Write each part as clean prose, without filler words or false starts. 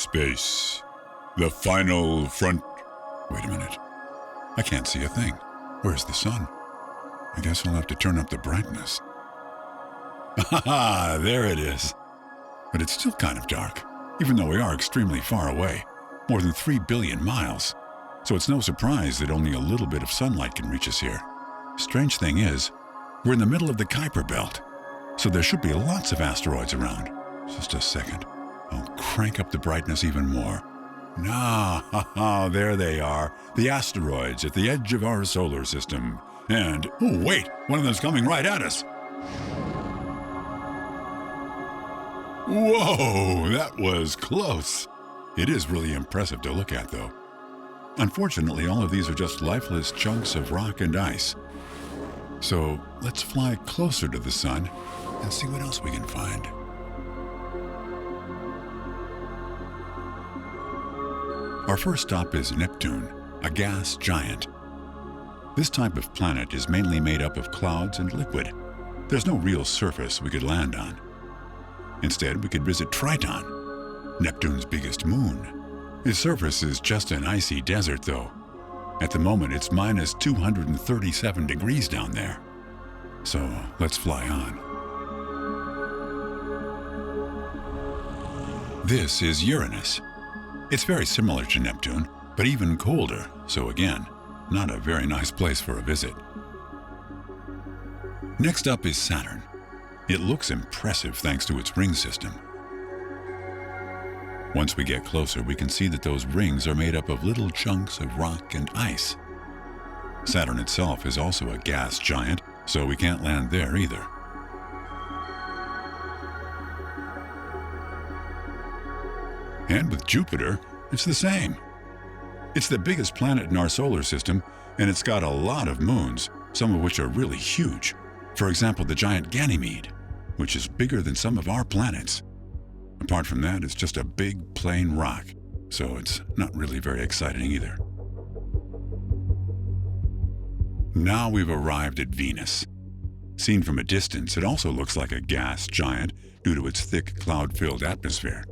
Space. The final front... Wait a minute. I can't see a thing. Where's the sun? I guess I'll have to turn up the brightness. Ha! There it is. But it's still kind of dark, even though we are extremely far away, more than 3 billion miles. So it's no surprise that only a little bit of sunlight can reach us here. Strange thing is, we're in the middle of the Kuiper Belt, so there should be lots of asteroids around. Just a second. I'll crank up the brightness even more. Ah, there they are, the asteroids at the edge of our solar system. And, oh wait, one of them's coming right at us. Whoa, that was close. It is really impressive to look at, though. Unfortunately, all of these are just lifeless chunks of rock and ice. So let's fly closer to the sun and see what else we can find. Our first stop is Neptune, a gas giant. This type of planet is mainly made up of clouds and liquid. There's no real surface we could land on. Instead, we could visit Triton, Neptune's biggest moon. Its surface is just an icy desert, though. At the moment, it's minus 237 degrees down there. So let's fly on. This is Uranus. It's very similar to Neptune, but even colder, so again, not a very nice place for a visit. Next up is Saturn. It looks impressive thanks to its ring system. Once we get closer, we can see that those rings are made up of little chunks of rock and ice. Saturn itself is also a gas giant, so we can't land there either. And with Jupiter, it's the same. It's the biggest planet in our solar system, and it's got a lot of moons, some of which are really huge. For example, the giant Ganymede, which is bigger than some of our planets. Apart from that, it's just a big plain rock, so it's not really very exciting either. Now we've arrived at Venus. Seen from a distance, it also looks like a gas giant due to its thick cloud-filled atmosphere.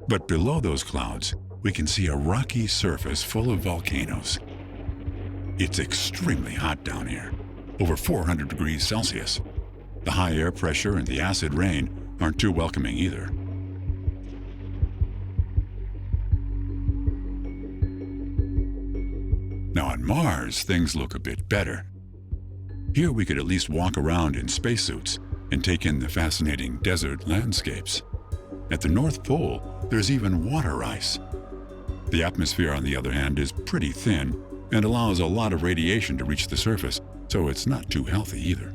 But below those clouds, we can see a rocky surface full of volcanoes. It's extremely hot down here, over 400 degrees Celsius. The high air pressure and the acid rain aren't too welcoming either. Now on Mars, things look a bit better. Here we could at least walk around in spacesuits and take in the fascinating desert landscapes. At the North Pole, there's even water ice. The atmosphere, on the other hand, is pretty thin and allows a lot of radiation to reach the surface, so it's not too healthy either.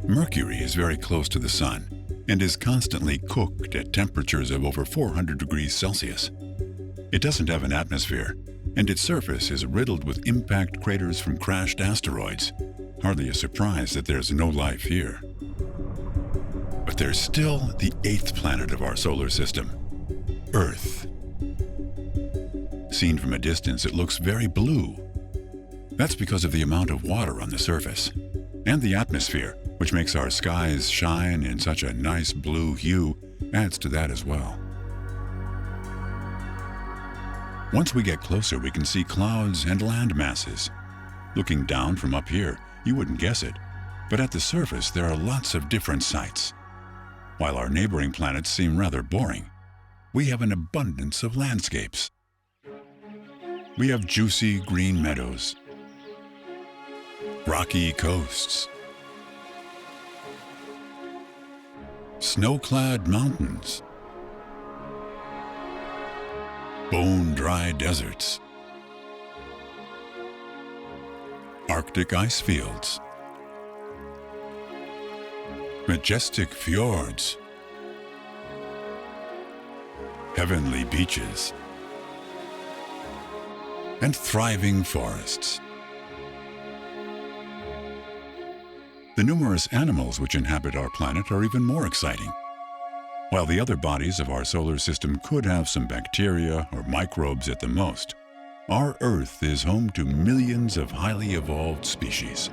Mercury is very close to the sun and is constantly cooked at temperatures of over 400 degrees Celsius. It doesn't have an atmosphere, and its surface is riddled with impact craters from crashed asteroids. Hardly a surprise that there's no life here. But there's still the 8th planet of our solar system, Earth. Seen from a distance, it looks very blue. That's because of the amount of water on the surface, and the atmosphere, which makes our skies shine in such a nice blue hue, adds to that as well. Once we get closer, we can see clouds and land masses. Looking down from up here, you wouldn't guess it, but at the surface there are lots of different sights. While our neighboring planets seem rather boring, we have an abundance of landscapes. We have juicy green meadows, rocky coasts, snow-clad mountains, bone-dry deserts, Arctic ice fields, majestic fjords, heavenly beaches, and thriving forests. The numerous animals which inhabit our planet are even more exciting. While the other bodies of our solar system could have some bacteria or microbes at the most, our Earth is home to millions of highly evolved species.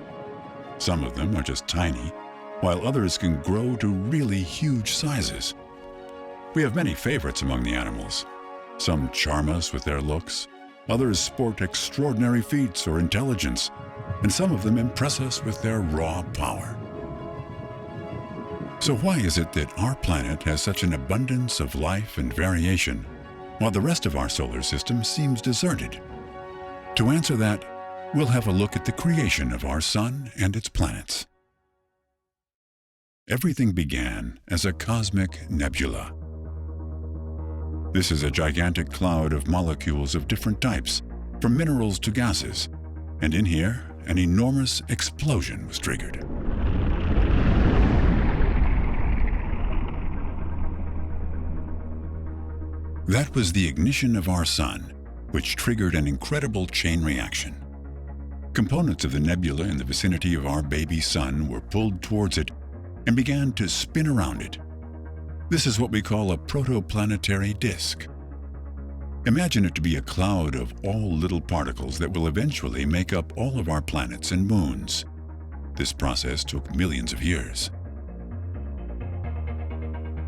Some of them are just tiny, while others can grow to really huge sizes. We have many favorites among the animals. Some charm us with their looks, others sport extraordinary feats or intelligence, and some of them impress us with their raw power. So why is it that our planet has such an abundance of life and variation, while the rest of our solar system seems deserted? To answer that, we'll have a look at the creation of our sun and its planets. Everything began as a cosmic nebula. This is a gigantic cloud of molecules of different types, from minerals to gases, and in here, an enormous explosion was triggered. That was the ignition of our sun, which triggered an incredible chain reaction. Components of the nebula in the vicinity of our baby sun were pulled towards it and began to spin around it. This is what we call a protoplanetary disk. Imagine it to be a cloud of all little particles that will eventually make up all of our planets and moons. This process took millions of years.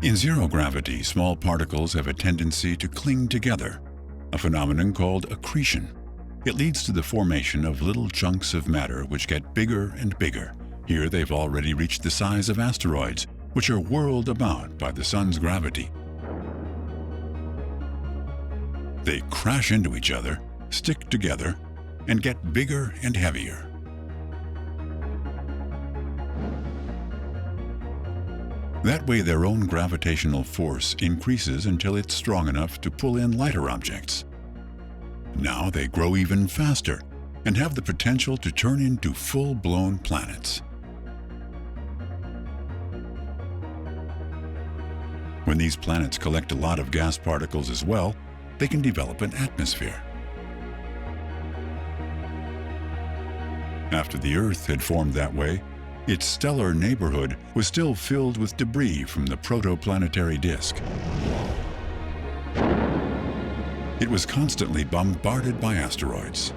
In zero gravity, small particles have a tendency to cling together, a phenomenon called accretion. It leads to the formation of little chunks of matter which get bigger and bigger. Here they've already reached the size of asteroids, which are whirled about by the sun's gravity. They crash into each other, stick together, and get bigger and heavier. That way their own gravitational force increases until it's strong enough to pull in lighter objects. Now they grow even faster and have the potential to turn into full-blown planets. When these planets collect a lot of gas particles as well, they can develop an atmosphere. After the Earth had formed that way, its stellar neighborhood was still filled with debris from the protoplanetary disk. It was constantly bombarded by asteroids.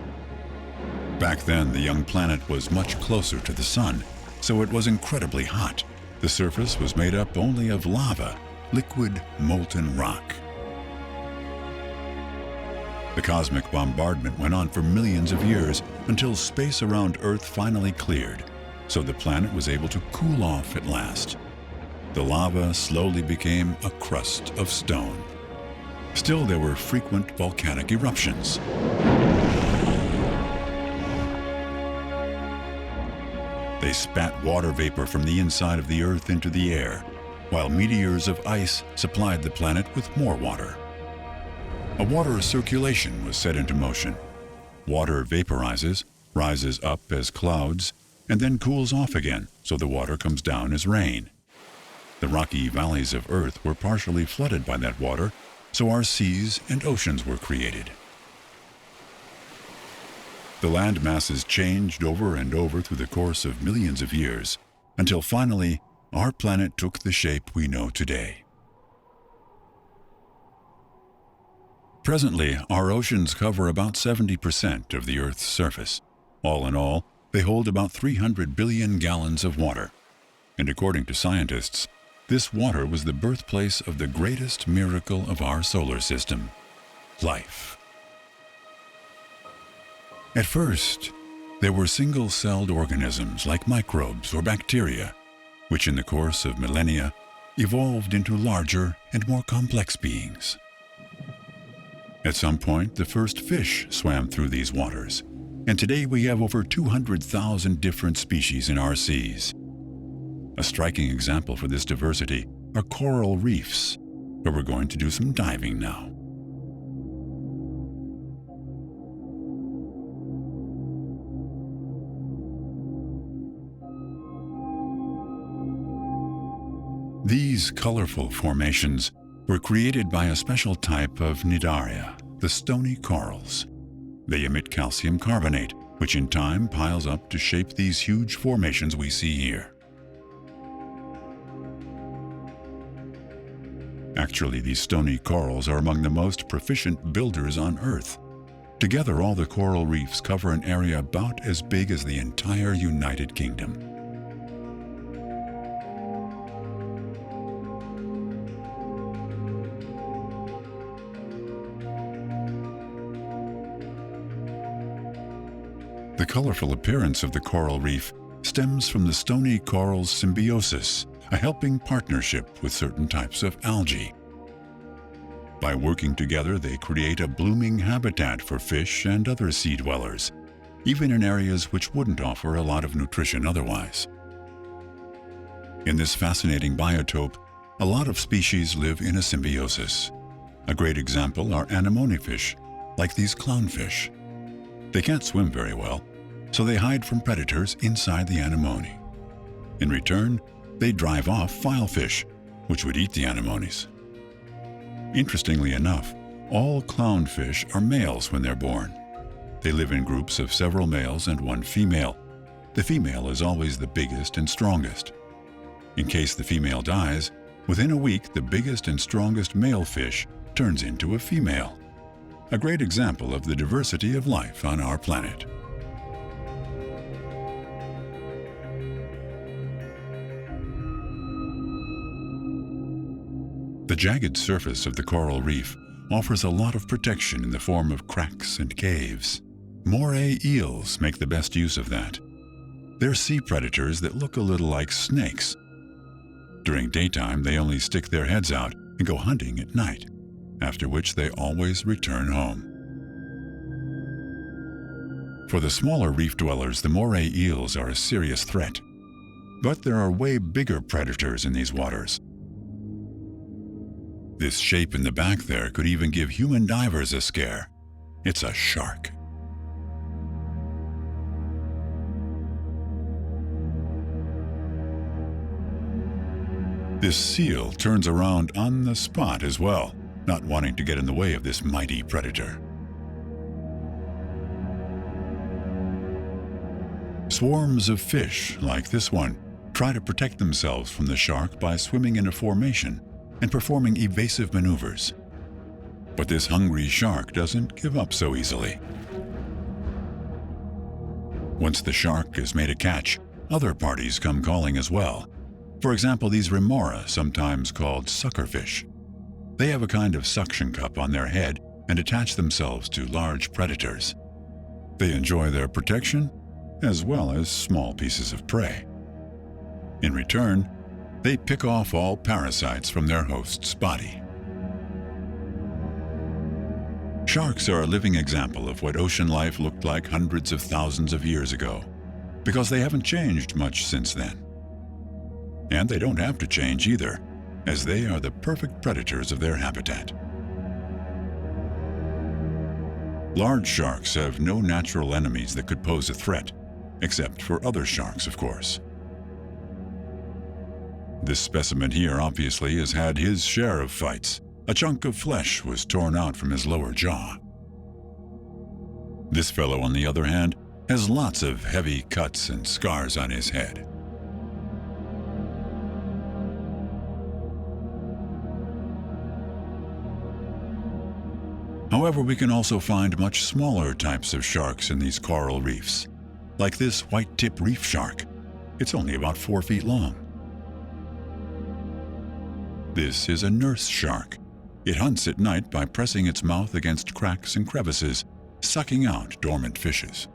Back then, the young planet was much closer to the sun, so it was incredibly hot. The surface was made up only of lava, liquid molten rock. The cosmic bombardment went on for millions of years until space around Earth finally cleared, so the planet was able to cool off at last. The lava slowly became a crust of stone. Still, there were frequent volcanic eruptions. They spat water vapor from the inside of the Earth into the air, while meteors of ice supplied the planet with more water. A water circulation was set into motion. Water vaporizes, rises up as clouds, and then cools off again, so the water comes down as rain. The rocky valleys of Earth were partially flooded by that water, so our seas and oceans were created. The land masses changed over and over through the course of millions of years, until finally our planet took the shape we know today. Presently, our oceans cover about 70% of the Earth's surface. All in all, they hold about 300 billion gallons of water. And according to scientists, this water was the birthplace of the greatest miracle of our solar system, life. At first, there were single-celled organisms like microbes or bacteria, which in the course of millennia evolved into larger and more complex beings. At some point, the first fish swam through these waters, and today we have over 200,000 different species in our seas. A striking example for this diversity are coral reefs, where we're going to do some diving now. These colorful formations were created by a special type of cnidaria, the stony corals. They emit calcium carbonate, which in time piles up to shape these huge formations we see here. Actually, these stony corals are among the most proficient builders on Earth. Together, all the coral reefs cover an area about as big as the entire United Kingdom. The colorful appearance of the coral reef stems from the stony coral's symbiosis, a helping partnership with certain types of algae. By working together, they create a blooming habitat for fish and other sea dwellers, even in areas which wouldn't offer a lot of nutrition otherwise. In this fascinating biotope, a lot of species live in a symbiosis. A great example are anemone fish, like these clownfish. They can't swim very well, so they hide from predators inside the anemone. In return, they drive off filefish, which would eat the anemones. Interestingly enough, all clownfish are males when they're born. They live in groups of several males and one female. The female is always the biggest and strongest. In case the female dies, within a week the biggest and strongest male fish turns into a female. A great example of the diversity of life on our planet. The jagged surface of the coral reef offers a lot of protection in the form of cracks and caves. Moray eels make the best use of that. They're sea predators that look a little like snakes. During daytime, they only stick their heads out and go hunting at night, after which they always return home. For the smaller reef dwellers, the moray eels are a serious threat. But there are way bigger predators in these waters. This shape in the back there could even give human divers a scare. It's a shark. This seal turns around on the spot as well, not wanting to get in the way of this mighty predator. Swarms of fish, like this one, try to protect themselves from the shark by swimming in a formation and performing evasive maneuvers. But this hungry shark doesn't give up so easily. Once the shark has made a catch, other parties come calling as well. For example, these remora, sometimes called suckerfish. They have a kind of suction cup on their head and attach themselves to large predators. They enjoy their protection as well as small pieces of prey. In return, they pick off all parasites from their host's body. Sharks are a living example of what ocean life looked like hundreds of thousands of years ago, because they haven't changed much since then. And they don't have to change either, as they are the perfect predators of their habitat. Large sharks have no natural enemies that could pose a threat, except for other sharks, of course. This specimen here obviously has had his share of fights. A chunk of flesh was torn out from his lower jaw. This fellow, on the other hand, has lots of heavy cuts and scars on his head. However, we can also find much smaller types of sharks in these coral reefs, like this white-tip reef shark. It's only about 4 feet long. This is a nurse shark. It hunts at night by pressing its mouth against cracks and crevices, sucking out dormant fishes.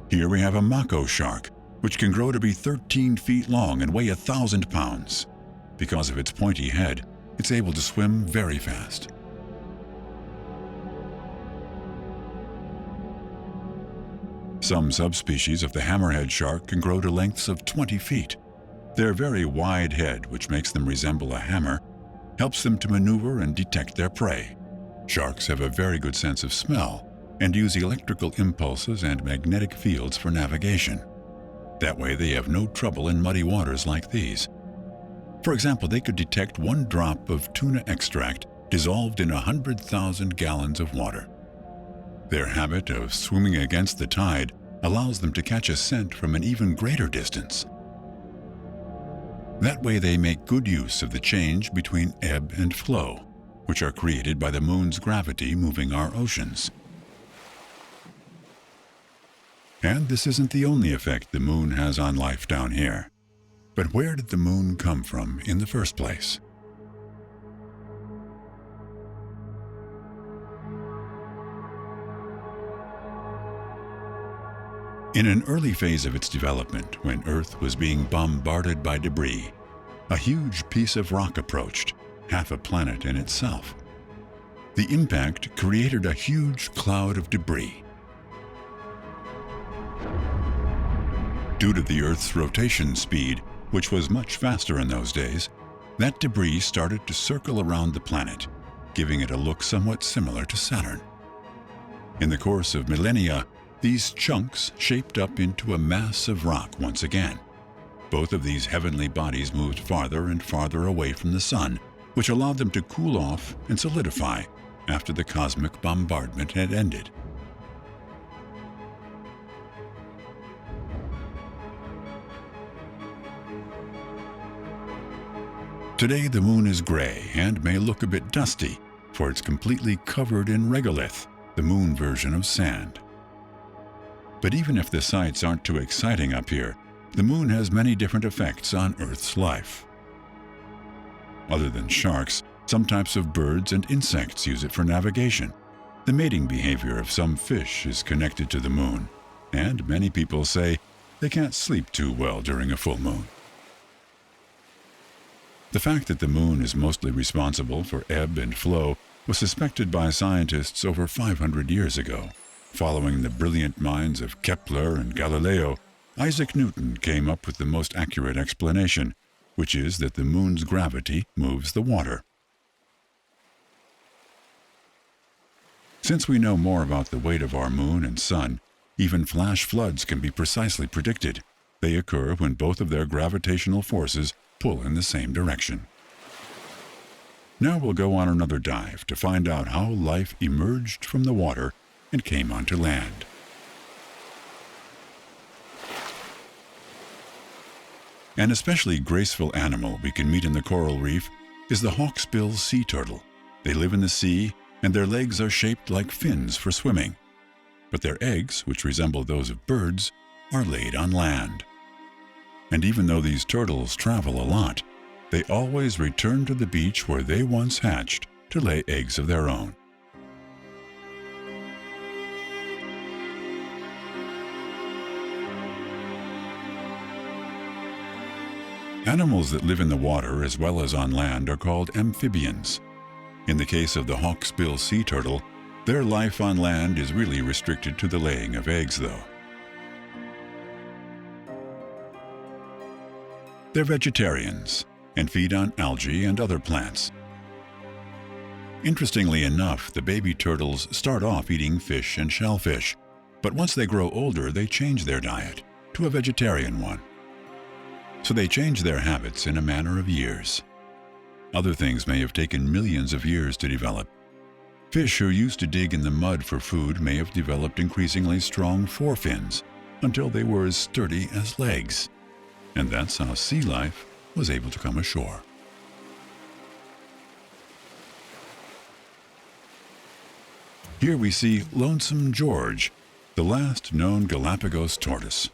Here we have a mako shark, which can grow to be 13 feet long and weigh 1,000 pounds. Because of its pointy head, it's able to swim very fast. Some subspecies of the hammerhead shark can grow to lengths of 20 feet. Their very wide head, which makes them resemble a hammer, helps them to maneuver and detect their prey. Sharks have a very good sense of smell and use electrical impulses and magnetic fields for navigation. That way they have no trouble in muddy waters like these. For example, they could detect 1 drop of tuna extract dissolved in 100,000 gallons of water. Their habit of swimming against the tide allows them to catch a scent from an even greater distance. That way they make good use of the change between ebb and flow, which are created by the moon's gravity moving our oceans. And this isn't the only effect the moon has on life down here. But where did the moon come from in the first place? In an early phase of its development, when Earth was being bombarded by debris, a huge piece of rock approached, half a planet in itself. The impact created a huge cloud of debris. Due to the Earth's rotation speed, which was much faster in those days, that debris started to circle around the planet, giving it a look somewhat similar to Saturn. In the course of millennia, these chunks shaped up into a mass of rock once again. Both of these heavenly bodies moved farther and farther away from the Sun, which allowed them to cool off and solidify after the cosmic bombardment had ended. Today the Moon is gray and may look a bit dusty, for it's completely covered in regolith, the Moon version of sand. But even if the sights aren't too exciting up here, the Moon has many different effects on Earth's life. Other than sharks, some types of birds and insects use it for navigation. The mating behavior of some fish is connected to the Moon, and many people say they can't sleep too well during a full moon. The fact that the Moon is mostly responsible for ebb and flow was suspected by scientists over 500 years ago. Following the brilliant minds of Kepler and Galileo, Isaac Newton came up with the most accurate explanation, which is that the Moon's gravity moves the water. Since we know more about the weight of our Moon and Sun, even flash floods can be precisely predicted. They occur when both of their gravitational forces pull in the same direction. Now we'll go on another dive to find out how life emerged from the water and came onto land. An especially graceful animal we can meet in the coral reef is the hawksbill sea turtle. They live in the sea, and their legs are shaped like fins for swimming. But their eggs, which resemble those of birds, are laid on land. And even though these turtles travel a lot, they always return to the beach where they once hatched to lay eggs of their own. Animals that live in the water as well as on land are called amphibians. In the case of the hawksbill sea turtle, their life on land is really restricted to the laying of eggs, though. They're vegetarians and feed on algae and other plants. Interestingly enough, the baby turtles start off eating fish and shellfish, but once they grow older, they change their diet to a vegetarian one. So they change their habits in a matter of years. Other things may have taken millions of years to develop. Fish who used to dig in the mud for food may have developed increasingly strong forefins until they were as sturdy as legs. And that's how sea life was able to come ashore. Here we see Lonesome George, the last known Galapagos tortoise.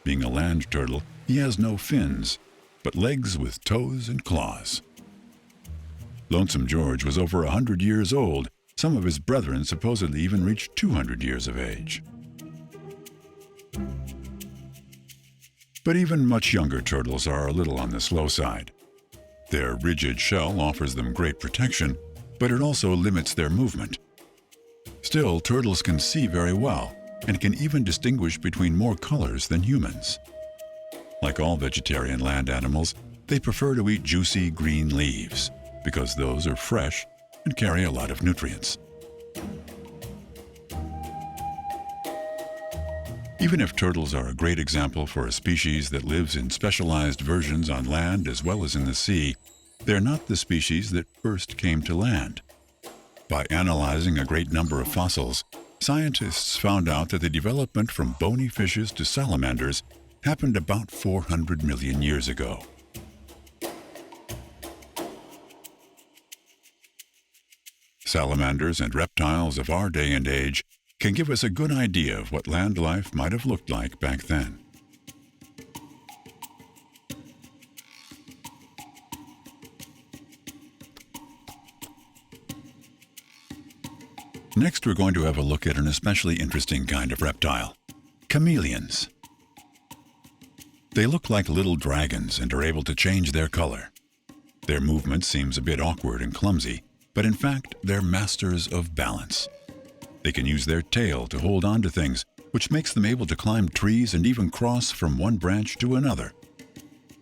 Being a land turtle, he has no fins, but legs with toes and claws. Lonesome George was over 100 years old. Some of his brethren supposedly even reached 200 years of age. But even much younger turtles are a little on the slow side. Their rigid shell offers them great protection, but it also limits their movement. Still, turtles can see very well and can even distinguish between more colors than humans. Like all vegetarian land animals, they prefer to eat juicy green leaves because those are fresh and carry a lot of nutrients. Even if turtles are a great example for a species that lives in specialized versions on land as well as in the sea, they're not the species that first came to land. By analyzing a great number of fossils, scientists found out that the development from bony fishes to salamanders happened about 400 million years ago. Salamanders and reptiles of our day and age can give us a good idea of what land life might have looked like back then. Next, we're going to have a look at an especially interesting kind of reptile, Chameleons. They look like little dragons and are able to change their color. Their movement seems a bit awkward and clumsy, but in fact, they're masters of balance. They can use their tail to hold on to things, which makes them able to climb trees and even cross from one branch to another.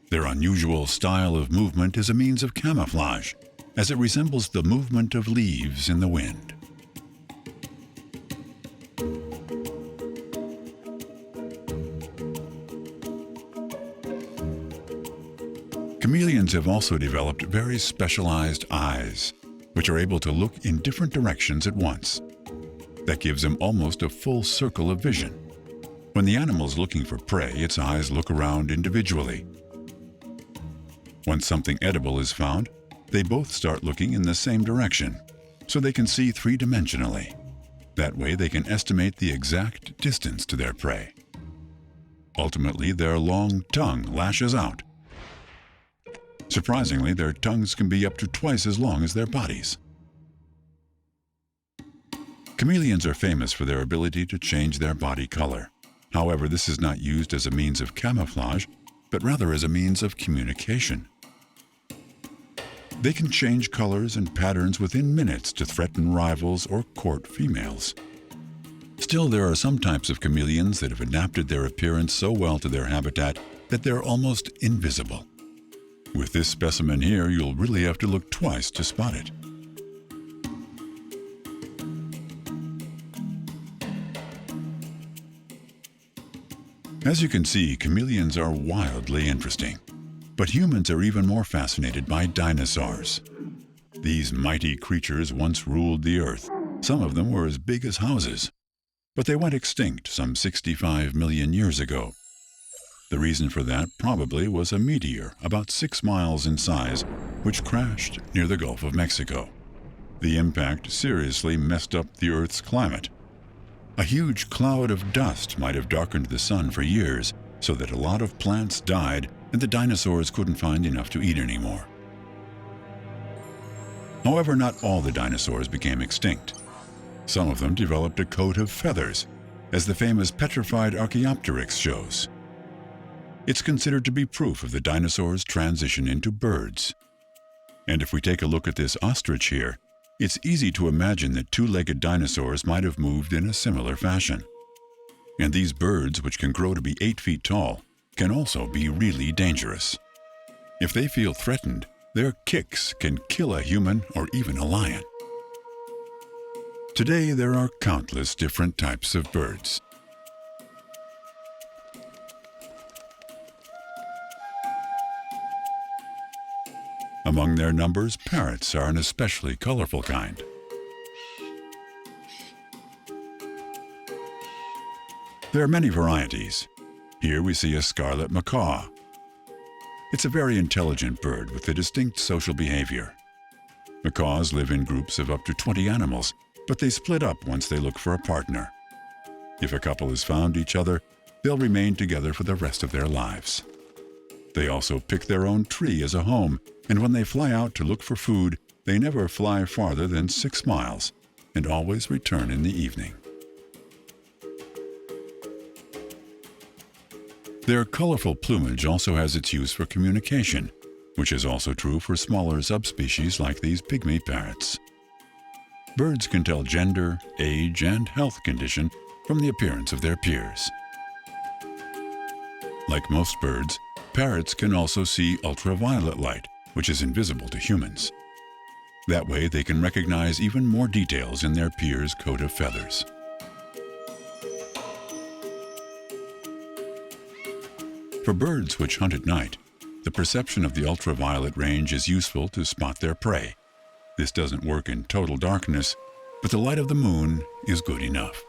Their unusual style of movement is a means of camouflage, as it resembles the movement of leaves in the wind. Chameleons have also developed very specialized eyes, which are able to look in different directions at once. That gives them almost a full circle of vision. When the animal is looking for prey, its eyes look around individually. Once something edible is found, they both start looking in the same direction, so they can see three-dimensionally. That way they can estimate the exact distance to their prey. Ultimately, their long tongue lashes out. Surprisingly, their tongues can be up to twice as long as their bodies. Chameleons are famous for their ability to change their body color. However, this is not used as a means of camouflage, but rather as a means of communication. They can change colors and patterns within minutes to threaten rivals or court females. Still, there are some types of chameleons that have adapted their appearance so well to their habitat that they're almost invisible. With this specimen here, you'll really have to look twice to spot it. As you can see, chameleons are wildly interesting. But humans are even more fascinated by dinosaurs. These mighty creatures once ruled the earth. Some of them were as big as houses. But they went extinct some 65 million years ago. The reason for that probably was a meteor about 6 miles in size, which crashed near the Gulf of Mexico. The impact seriously messed up the Earth's climate. A huge cloud of dust might have darkened the sun for years, so that a lot of plants died and the dinosaurs couldn't find enough to eat anymore. However, not all the dinosaurs became extinct. Some of them developed a coat of feathers, as the famous petrified Archaeopteryx shows. It's considered to be proof of the dinosaurs' transition into birds. And if we take a look at this ostrich here, it's easy to imagine that two-legged dinosaurs might have moved in a similar fashion. And these birds, which can grow to be 8 feet tall, can also be really dangerous. If they feel threatened, their kicks can kill a human or even a lion. Today, there are countless different types of birds. Among their numbers, parrots are an especially colorful kind. There are many varieties. Here we see a scarlet macaw. It's a very intelligent bird with a distinct social behavior. Macaws live in groups of up to 20 animals, but they split up once they look for a partner. If a couple has found each other, they'll remain together for the rest of their lives. They also pick their own tree as a home, and when they fly out to look for food, they never fly farther than 6 miles and always return in the evening. Their colorful plumage also has its use for communication, which is also true for smaller subspecies like these pygmy parrots. Birds can tell gender, age, and health condition from the appearance of their peers. Like most birds, parrots can also see ultraviolet light, which is invisible to humans. That way, they can recognize even more details in their peers' coat of feathers. For birds which hunt at night, the perception of the ultraviolet range is useful to spot their prey. This doesn't work in total darkness, but the light of the moon is good enough.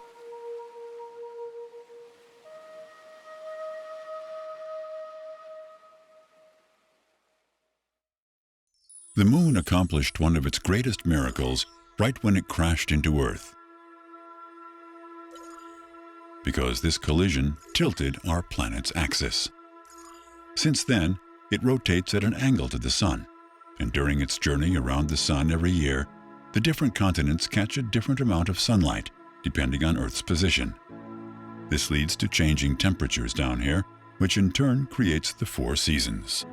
The moon accomplished one of its greatest miracles right when it crashed into Earth, because this collision tilted our planet's axis. Since then, it rotates at an angle to the sun, and during its journey around the sun every year, the different continents catch a different amount of sunlight, depending on Earth's position. This leads to changing temperatures down here, which in turn creates the 4 seasons.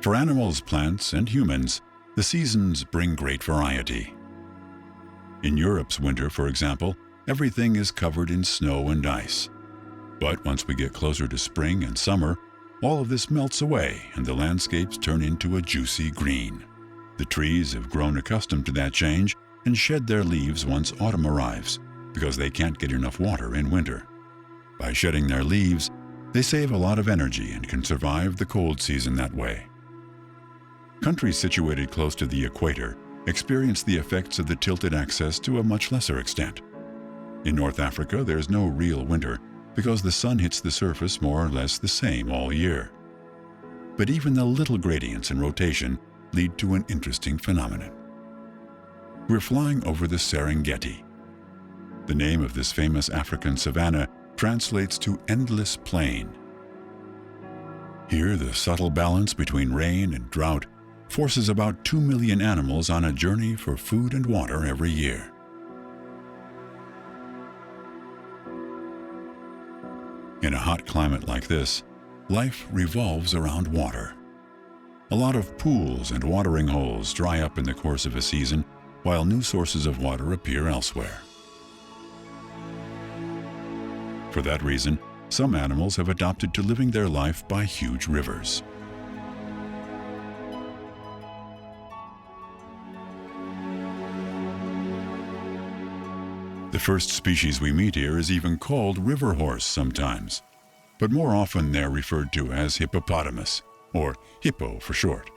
For animals, plants, and humans, the seasons bring great variety. In Europe's winter, for example, everything is covered in snow and ice. But once we get closer to spring and summer, all of this melts away and the landscapes turn into a juicy green. The trees have grown accustomed to that change and shed their leaves once autumn arrives, because they can't get enough water in winter. By shedding their leaves, they save a lot of energy and can survive the cold season that way. Countries situated close to the equator experience the effects of the tilted axis to a much lesser extent. In North Africa, there's no real winter because the sun hits the surface more or less the same all year. But even the little gradients in rotation lead to an interesting phenomenon. We're flying over the Serengeti. The name of this famous African savanna translates to endless plain. Here, the subtle balance between rain and drought forces about 2 million animals on a journey for food and water every year. In a hot climate like this, life revolves around water. A lot of pools and watering holes dry up in the course of a season, while new sources of water appear elsewhere. For that reason, some animals have adopted to living their life by huge rivers. The first species we meet here is even called river horse sometimes, but more often they're referred to as hippopotamus, or hippo for short.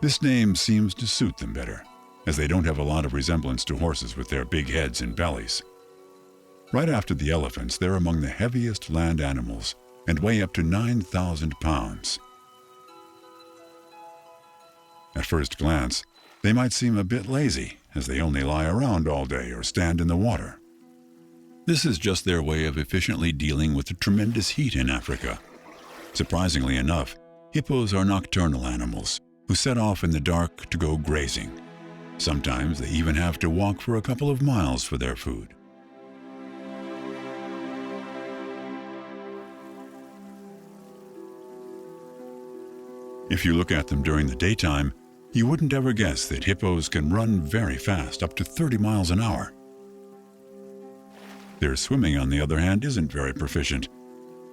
This name seems to suit them better, as they don't have a lot of resemblance to horses with their big heads and bellies. Right after the elephants, they're among the heaviest land animals and weigh up to 9,000 pounds. At first glance, they might seem a bit lazy, as they only lie around all day or stand in the water. This is just their way of efficiently dealing with the tremendous heat in Africa. Surprisingly enough, hippos are nocturnal animals who set off in the dark to go grazing. Sometimes they even have to walk for a couple of miles for their food. If you look at them during the daytime, you wouldn't ever guess that hippos can run very fast, up to 30 miles an hour. Their swimming, on the other hand, isn't very proficient.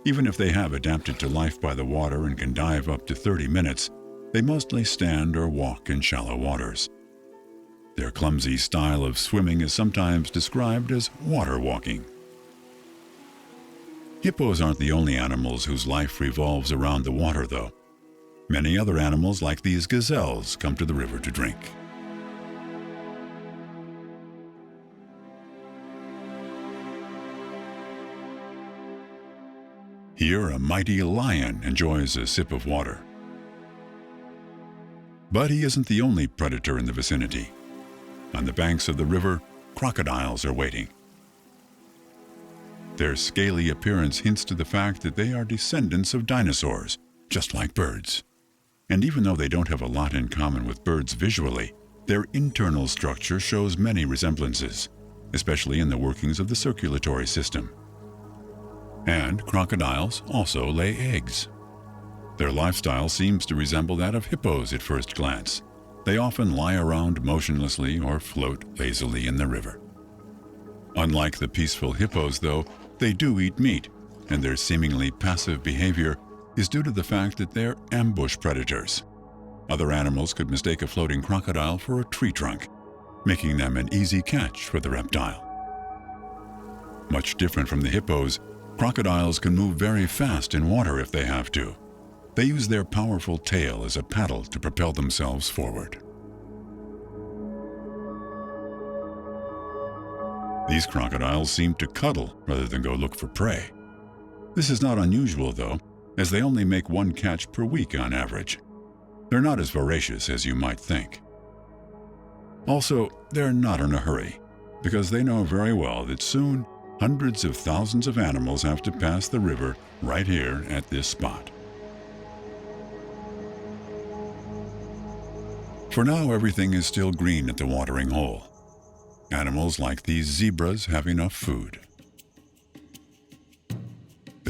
Even if they have adapted to life by the water and can dive up to 30 minutes, they mostly stand or walk in shallow waters. Their clumsy style of swimming is sometimes described as water walking. Hippos aren't the only animals whose life revolves around the water, though. Many other animals, like these gazelles, come to the river to drink. Here, a mighty lion enjoys a sip of water. But he isn't the only predator in the vicinity. On the banks of the river, crocodiles are waiting. Their scaly appearance hints to the fact that they are descendants of dinosaurs, just like birds. And even though they don't have a lot in common with birds visually, their internal structure shows many resemblances, especially in the workings of the circulatory system. And crocodiles also lay eggs. Their lifestyle seems to resemble that of hippos at first glance. They often lie around motionlessly or float lazily in the river. Unlike the peaceful hippos, though, they do eat meat, and their seemingly passive behavior is due to the fact that they're ambush predators. Other animals could mistake a floating crocodile for a tree trunk, making them an easy catch for the reptile. Much different from the hippos, crocodiles can move very fast in water if they have to. They use their powerful tail as a paddle to propel themselves forward. These crocodiles seem to cuddle rather than go look for prey. This is not unusual, though, as they only make one catch per week on average. They're not as voracious as you might think. Also, they're not in a hurry, because they know very well that soon hundreds of thousands of animals have to pass the river right here at this spot. For now, everything is still green at the watering hole. Animals like these zebras have enough food.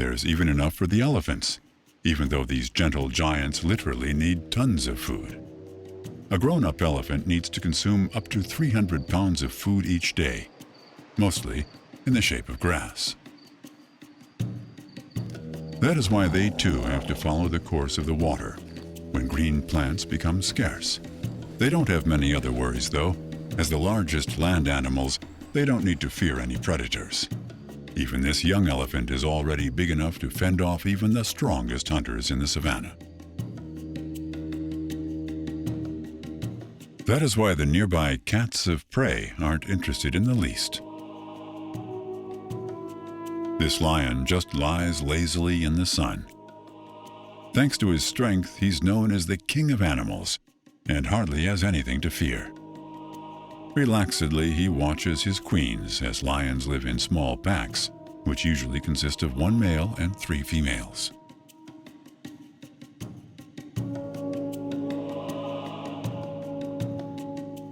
There's even enough for the elephants, even though these gentle giants literally need tons of food. A grown-up elephant needs to consume up to 300 pounds of food each day, mostly in the shape of grass. That is why they too have to follow the course of the water when green plants become scarce. They don't have many other worries though. As the largest land animals, they don't need to fear any predators. Even this young elephant is already big enough to fend off even the strongest hunters in the savannah. That is why the nearby cats of prey aren't interested in the least. This lion just lies lazily in the sun. Thanks to his strength, he's known as the king of animals and hardly has anything to fear. Relaxedly, he watches his queens, as lions live in small packs, which usually consist of 1 male and 3 females.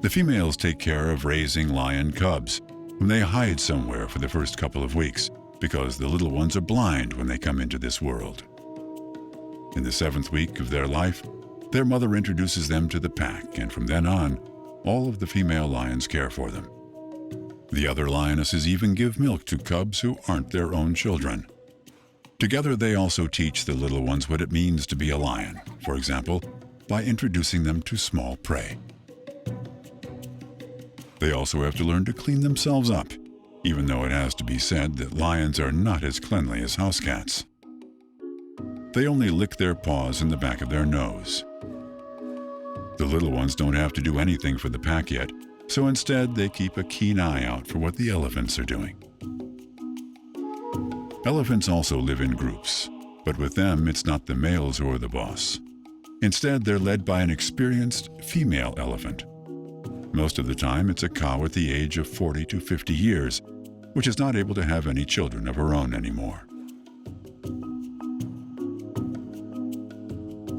The females take care of raising lion cubs, whom they hide somewhere for the first couple of weeks, because the little ones are blind when they come into this world. In the 7th week of their life, their mother introduces them to the pack, and from then on, all of the female lions care for them. The other lionesses even give milk to cubs who aren't their own children. Together, they also teach the little ones what it means to be a lion, for example, by introducing them to small prey. They also have to learn to clean themselves up, even though it has to be said that lions are not as cleanly as house cats. They only lick their paws in the back of their nose. The little ones don't have to do anything for the pack yet, so instead they keep a keen eye out for what the elephants are doing. Elephants also live in groups, but with them it's not the males who are the boss. Instead, they're led by an experienced female elephant. Most of the time, it's a cow at the age of 40 to 50 years, which is not able to have any children of her own anymore.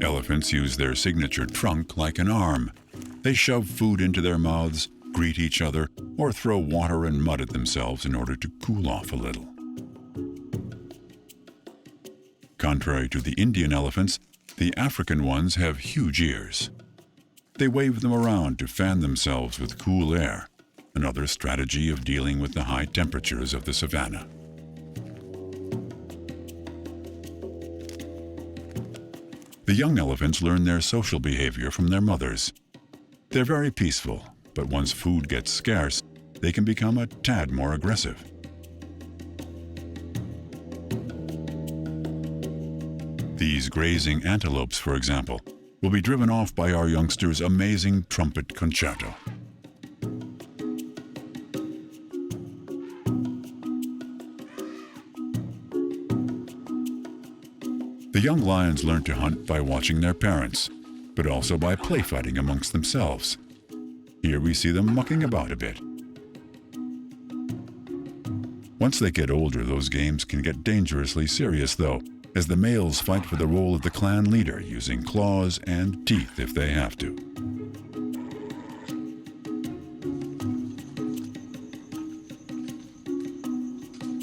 Elephants use their signature trunk like an arm. They shove food into their mouths, greet each other, or throw water and mud at themselves in order to cool off a little. Contrary to the Indian elephants, the African ones have huge ears. They wave them around to fan themselves with cool air, another strategy of dealing with the high temperatures of the savannah. The young elephants learn their social behavior from their mothers. They're very peaceful, but once food gets scarce, they can become a tad more aggressive. These grazing antelopes, for example, will be driven off by our youngster's amazing trumpet concerto. The young lions learn to hunt by watching their parents, but also by play fighting amongst themselves. Here we see them mucking about a bit. Once they get older, those games can get dangerously serious, though, as the males fight for the role of the clan leader, using claws and teeth if they have to.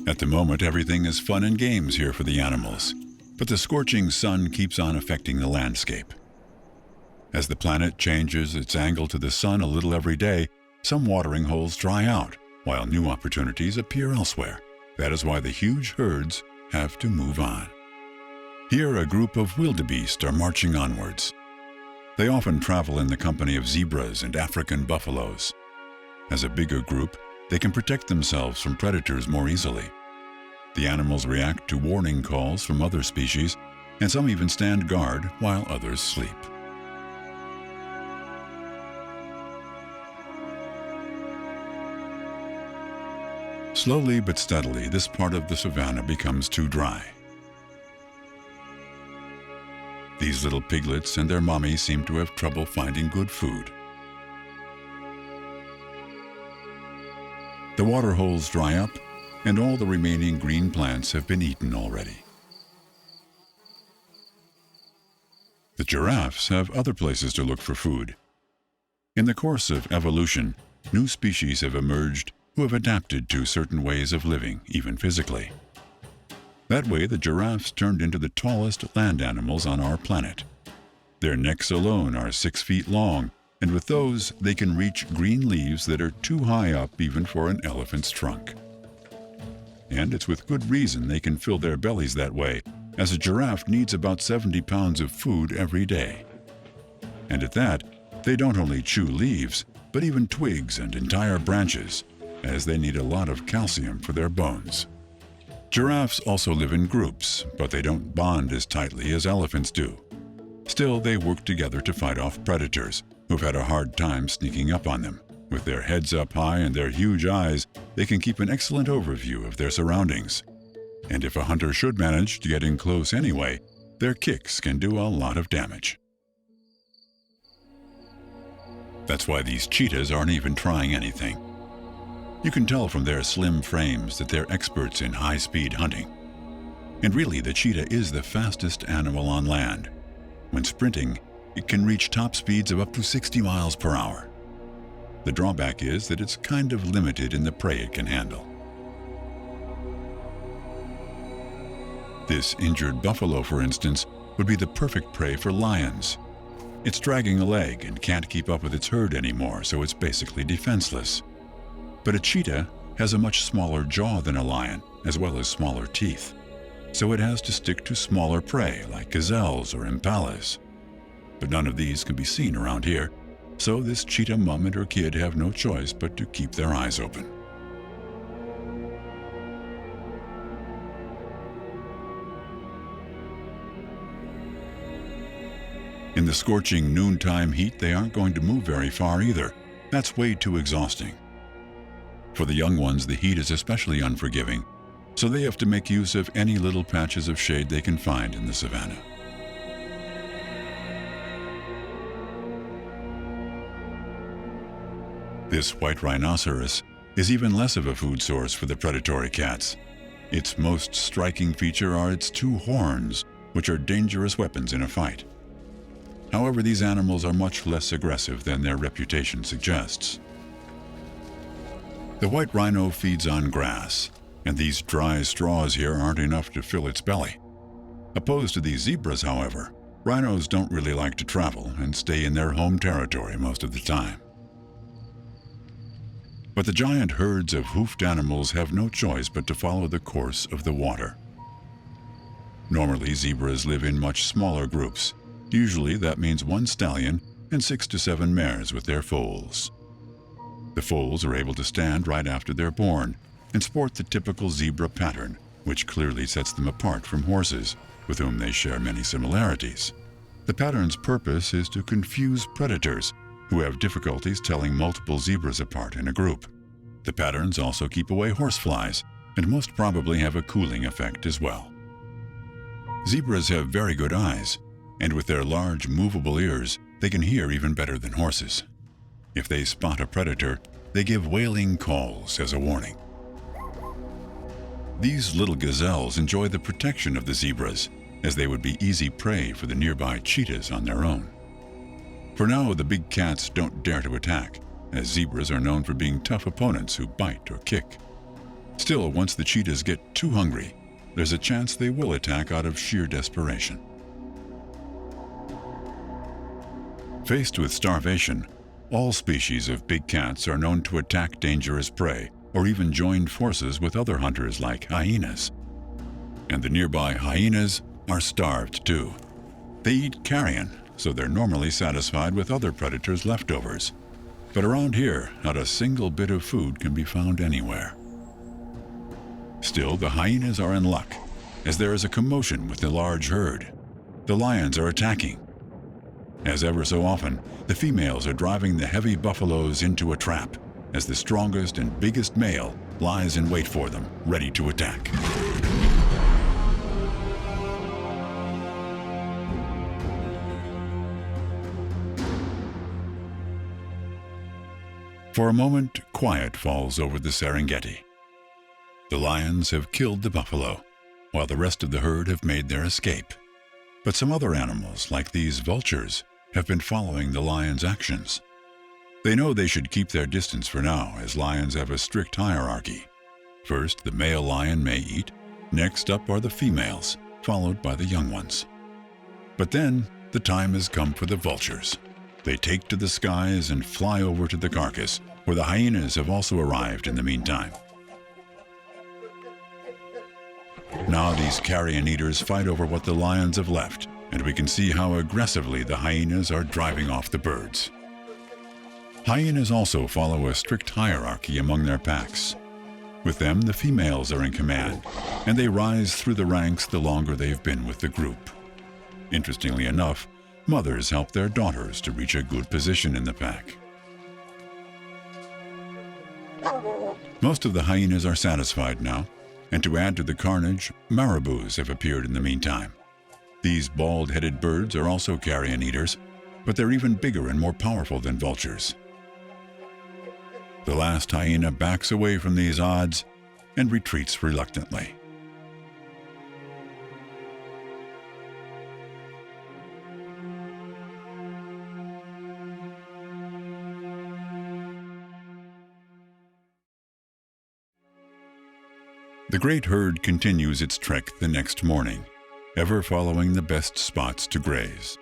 At the moment, everything is fun and games here for the animals, but the scorching sun keeps on affecting the landscape. As the planet changes its angle to the sun a little every day, some watering holes dry out, while new opportunities appear elsewhere. That is why the huge herds have to move on. Here, a group of wildebeest are marching onwards. They often travel in the company of zebras and African buffaloes. As a bigger group, they can protect themselves from predators more easily. The animals react to warning calls from other species, and some even stand guard while others sleep. Slowly but steadily, this part of the savannah becomes too dry. These little piglets and their mommy seem to have trouble finding good food. The water holes dry up, and all the remaining green plants have been eaten already. The giraffes have other places to look for food. In the course of evolution, new species have emerged who have adapted to certain ways of living, even physically. That way, the giraffes turned into the tallest land animals on our planet. Their necks alone are 6 feet long, and with those, they can reach green leaves that are too high up even for an elephant's trunk. And it's with good reason they can fill their bellies that way, as a giraffe needs about 70 pounds of food every day. And at that, they don't only chew leaves, but even twigs and entire branches, as they need a lot of calcium for their bones. Giraffes also live in groups, but they don't bond as tightly as elephants do. Still, they work together to fight off predators who've had a hard time sneaking up on them. With their heads up high and their huge eyes, they can keep an excellent overview of their surroundings. And if a hunter should manage to get in close anyway, their kicks can do a lot of damage. That's why these cheetahs aren't even trying anything. You can tell from their slim frames that they're experts in high-speed hunting. And really, the cheetah is the fastest animal on land. When sprinting, it can reach top speeds of up to 60 miles per hour. The drawback is that it's kind of limited in the prey it can handle. This injured buffalo, for instance, would be the perfect prey for lions. It's dragging a leg and can't keep up with its herd anymore, so it's basically defenseless. But a cheetah has a much smaller jaw than a lion, as well as smaller teeth. So it has to stick to smaller prey like gazelles or impalas. But none of these can be seen around here, so this cheetah mom and her kid have no choice but to keep their eyes open. In the scorching noontime heat, they aren't going to move very far either. That's way too exhausting. For the young ones, the heat is especially unforgiving, so they have to make use of any little patches of shade they can find in the savannah. This white rhinoceros is even less of a food source for the predatory cats. Its most striking feature are its 2 horns, which are dangerous weapons in a fight. However, these animals are much less aggressive than their reputation suggests. The white rhino feeds on grass, and these dry straws here aren't enough to fill its belly. Opposed to these zebras, however, rhinos don't really like to travel and stay in their home territory most of the time. But the giant herds of hoofed animals have no choice but to follow the course of the water. Normally, zebras live in much smaller groups. Usually that means 1 stallion and 6 to 7 mares with their foals. The foals are able to stand right after they're born and sport the typical zebra pattern, which clearly sets them apart from horses, with whom they share many similarities. The pattern's purpose is to confuse predators who have difficulties telling multiple zebras apart in a group. The patterns also keep away horseflies and most probably have a cooling effect as well. Zebras have very good eyes, and with their large, movable ears, they can hear even better than horses. If they spot a predator, they give wailing calls as a warning. These little gazelles enjoy the protection of the zebras, as they would be easy prey for the nearby cheetahs on their own. For now, the big cats don't dare to attack, as zebras are known for being tough opponents who bite or kick. Still, once the cheetahs get too hungry, there's a chance they will attack out of sheer desperation. Faced with starvation, all species of big cats are known to attack dangerous prey or even join forces with other hunters like hyenas. And the nearby hyenas are starved too. They eat carrion, so they're normally satisfied with other predators' leftovers. But around here, not a single bit of food can be found anywhere. Still, the hyenas are in luck, as there is a commotion with the large herd. The lions are attacking. As ever so often, the females are driving the heavy buffaloes into a trap, as the strongest and biggest male lies in wait for them, ready to attack. For a moment, quiet falls over the Serengeti. The lions have killed the buffalo, while the rest of the herd have made their escape. But some other animals, like these vultures, have been following the lions' actions. They know they should keep their distance for now, as lions have a strict hierarchy. First, the male lion may eat, Next up are the females, followed by the young ones. But then, the time has come for the vultures. They take to the skies and fly over to the carcass, where the hyenas have also arrived in the meantime. Now these carrion eaters fight over what the lions have left, and we can see how aggressively the hyenas are driving off the birds. Hyenas also follow a strict hierarchy among their packs. With them, the females are in command, and they rise through the ranks the longer they've been with the group. Interestingly enough, mothers help their daughters to reach a good position in the pack. Most of the hyenas are satisfied now, and to add to the carnage, marabous have appeared in the meantime. These bald-headed birds are also carrion eaters, but they're even bigger and more powerful than vultures. The last hyena backs away from these odds and retreats reluctantly. The great herd continues its trek the next morning, ever following the best spots to graze.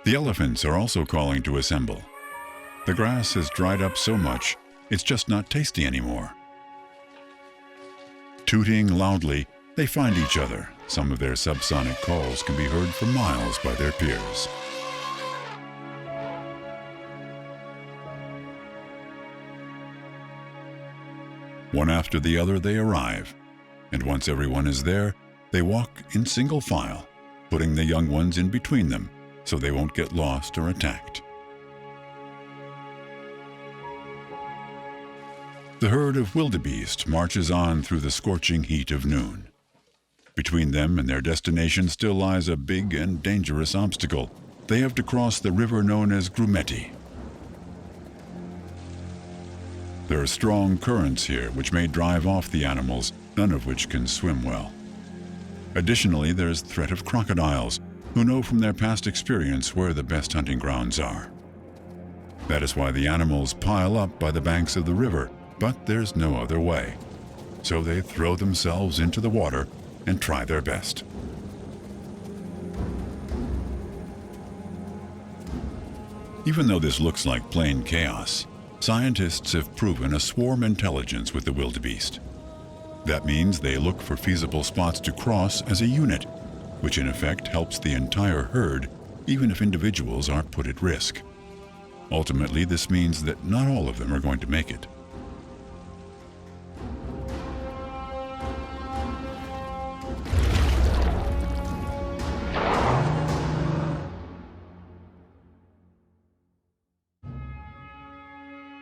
The elephants are also calling to assemble. The grass has dried up so much, it's just not tasty anymore. Tooting loudly, they find each other. Some of their subsonic calls can be heard for miles by their peers. One after the other they arrive, and once everyone is there, they walk in single file, putting the young ones in between them so they won't get lost or attacked. The herd of wildebeest marches on through the scorching heat of noon. Between them and their destination still lies a big and dangerous obstacle. They have to cross the river known as Grumeti. There are strong currents here which may drive off the animals, none of which can swim well. Additionally, there's threat of crocodiles, who know from their past experience where the best hunting grounds are. That is why the animals pile up by the banks of the river, but there's no other way. So they throw themselves into the water and try their best. Even though this looks like plain chaos, scientists have proven a swarm intelligence with the wildebeest. That means they look for feasible spots to cross as a unit, which in effect helps the entire herd, even if individuals are put at risk. Ultimately, this means that not all of them are going to make it.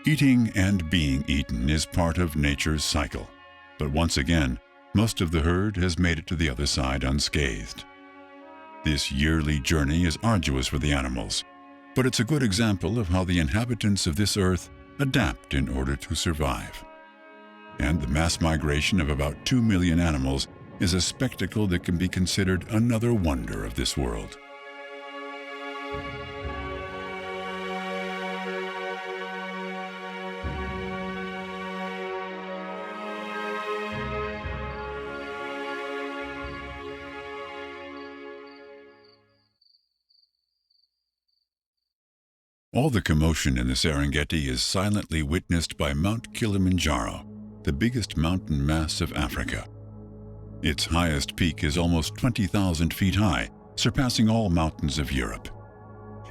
Eating and being eaten is part of nature's cycle, but once again, most of the herd has made it to the other side unscathed. This yearly journey is arduous for the animals, but it's a good example of how the inhabitants of this earth adapt in order to survive. And the mass migration of about 2 million animals is a spectacle that can be considered another wonder of this world. All the commotion in the Serengeti is silently witnessed by Mount Kilimanjaro, the biggest mountain mass of Africa. Its highest peak is almost 20,000 feet high, surpassing all mountains of Europe.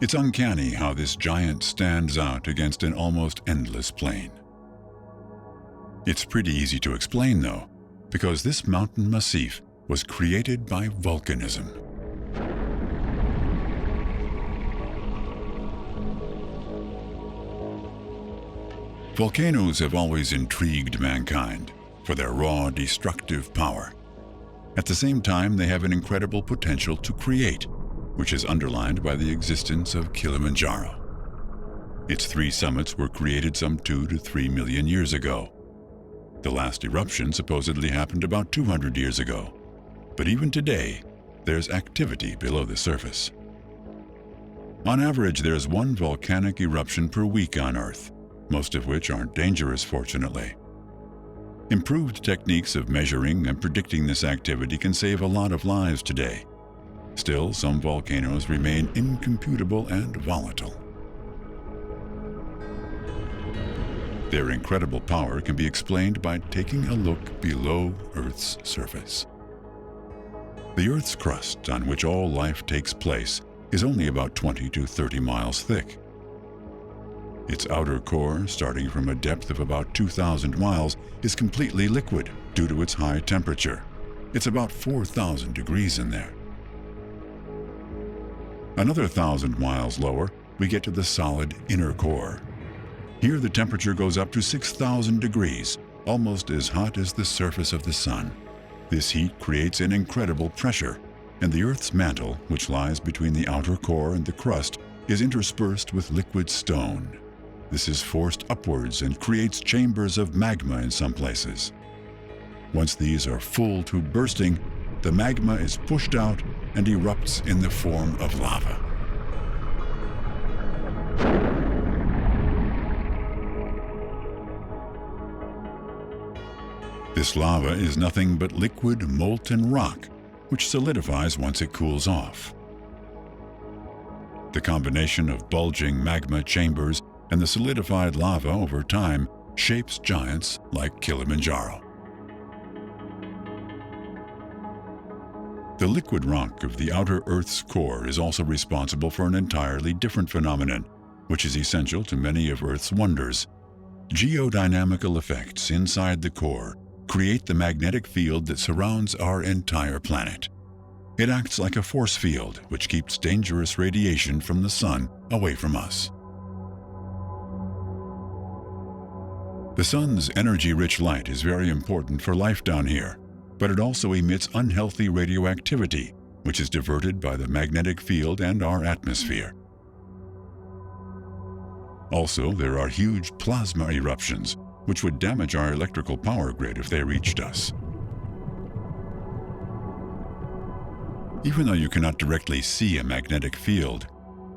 It's uncanny how this giant stands out against an almost endless plain. It's pretty easy to explain, though, because this mountain massif was created by volcanism. Volcanoes have always intrigued mankind for their raw, destructive power. At the same time, they have an incredible potential to create, which is underlined by the existence of Kilimanjaro. Its 3 summits were created some 2 to 3 million years ago. The last eruption supposedly happened about 200 years ago. But even today, there's activity below the surface. On average, there's 1 volcanic eruption per week on Earth, most of which aren't dangerous, fortunately. Improved techniques of measuring and predicting this activity can save a lot of lives today. Still, some volcanoes remain incomputable and volatile. Their incredible power can be explained by taking a look below Earth's surface. The Earth's crust, on which all life takes place, is only about 20 to 30 miles thick. Its outer core, starting from a depth of about 2,000 miles, is completely liquid due to its high temperature. It's about 4,000 degrees in there. Another 1,000 miles lower, we get to the solid inner core. Here the temperature goes up to 6,000 degrees, almost as hot as the surface of the sun. This heat creates an incredible pressure, and the Earth's mantle, which lies between the outer core and the crust, is interspersed with liquid stone. This is forced upwards and creates chambers of magma in some places. Once these are full to bursting, the magma is pushed out and erupts in the form of lava. This lava is nothing but liquid molten rock, which solidifies once it cools off. The combination of bulging magma chambers and the solidified lava over time shapes giants like Kilimanjaro. The liquid rock of the outer Earth's core is also responsible for an entirely different phenomenon, which is essential to many of Earth's wonders. Geodynamical effects inside the core create the magnetic field that surrounds our entire planet. It acts like a force field which keeps dangerous radiation from the sun away from us. The sun's energy-rich light is very important for life down here, but it also emits unhealthy radioactivity, which is diverted by the magnetic field and our atmosphere. Also, there are huge plasma eruptions, which would damage our electrical power grid if they reached us. Even though you cannot directly see a magnetic field,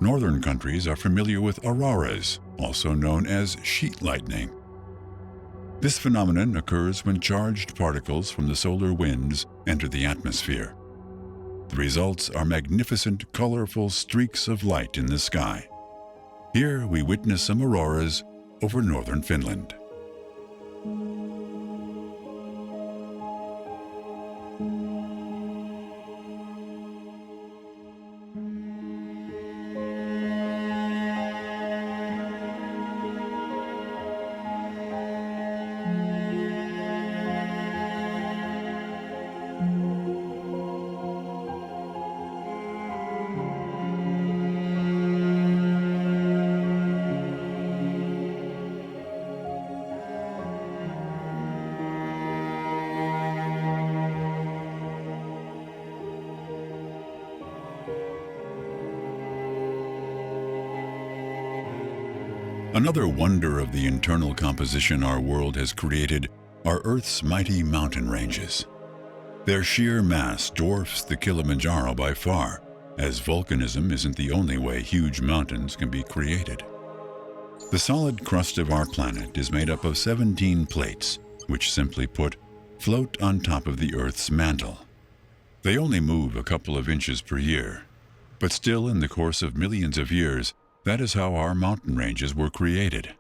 northern countries are familiar with auroras, also known as sheet lightning. This phenomenon occurs when charged particles from the solar winds enter the atmosphere. The results are magnificent, colorful streaks of light in the sky. Here we witness some auroras over northern Finland. Another wonder of the internal composition our world has created are Earth's mighty mountain ranges. Their sheer mass dwarfs the Kilimanjaro by far, as volcanism isn't the only way huge mountains can be created. The solid crust of our planet is made up of 17 plates, which simply put, float on top of the Earth's mantle. They only move a couple of inches per year, but still in the course of millions of years, that is how our mountain ranges were created.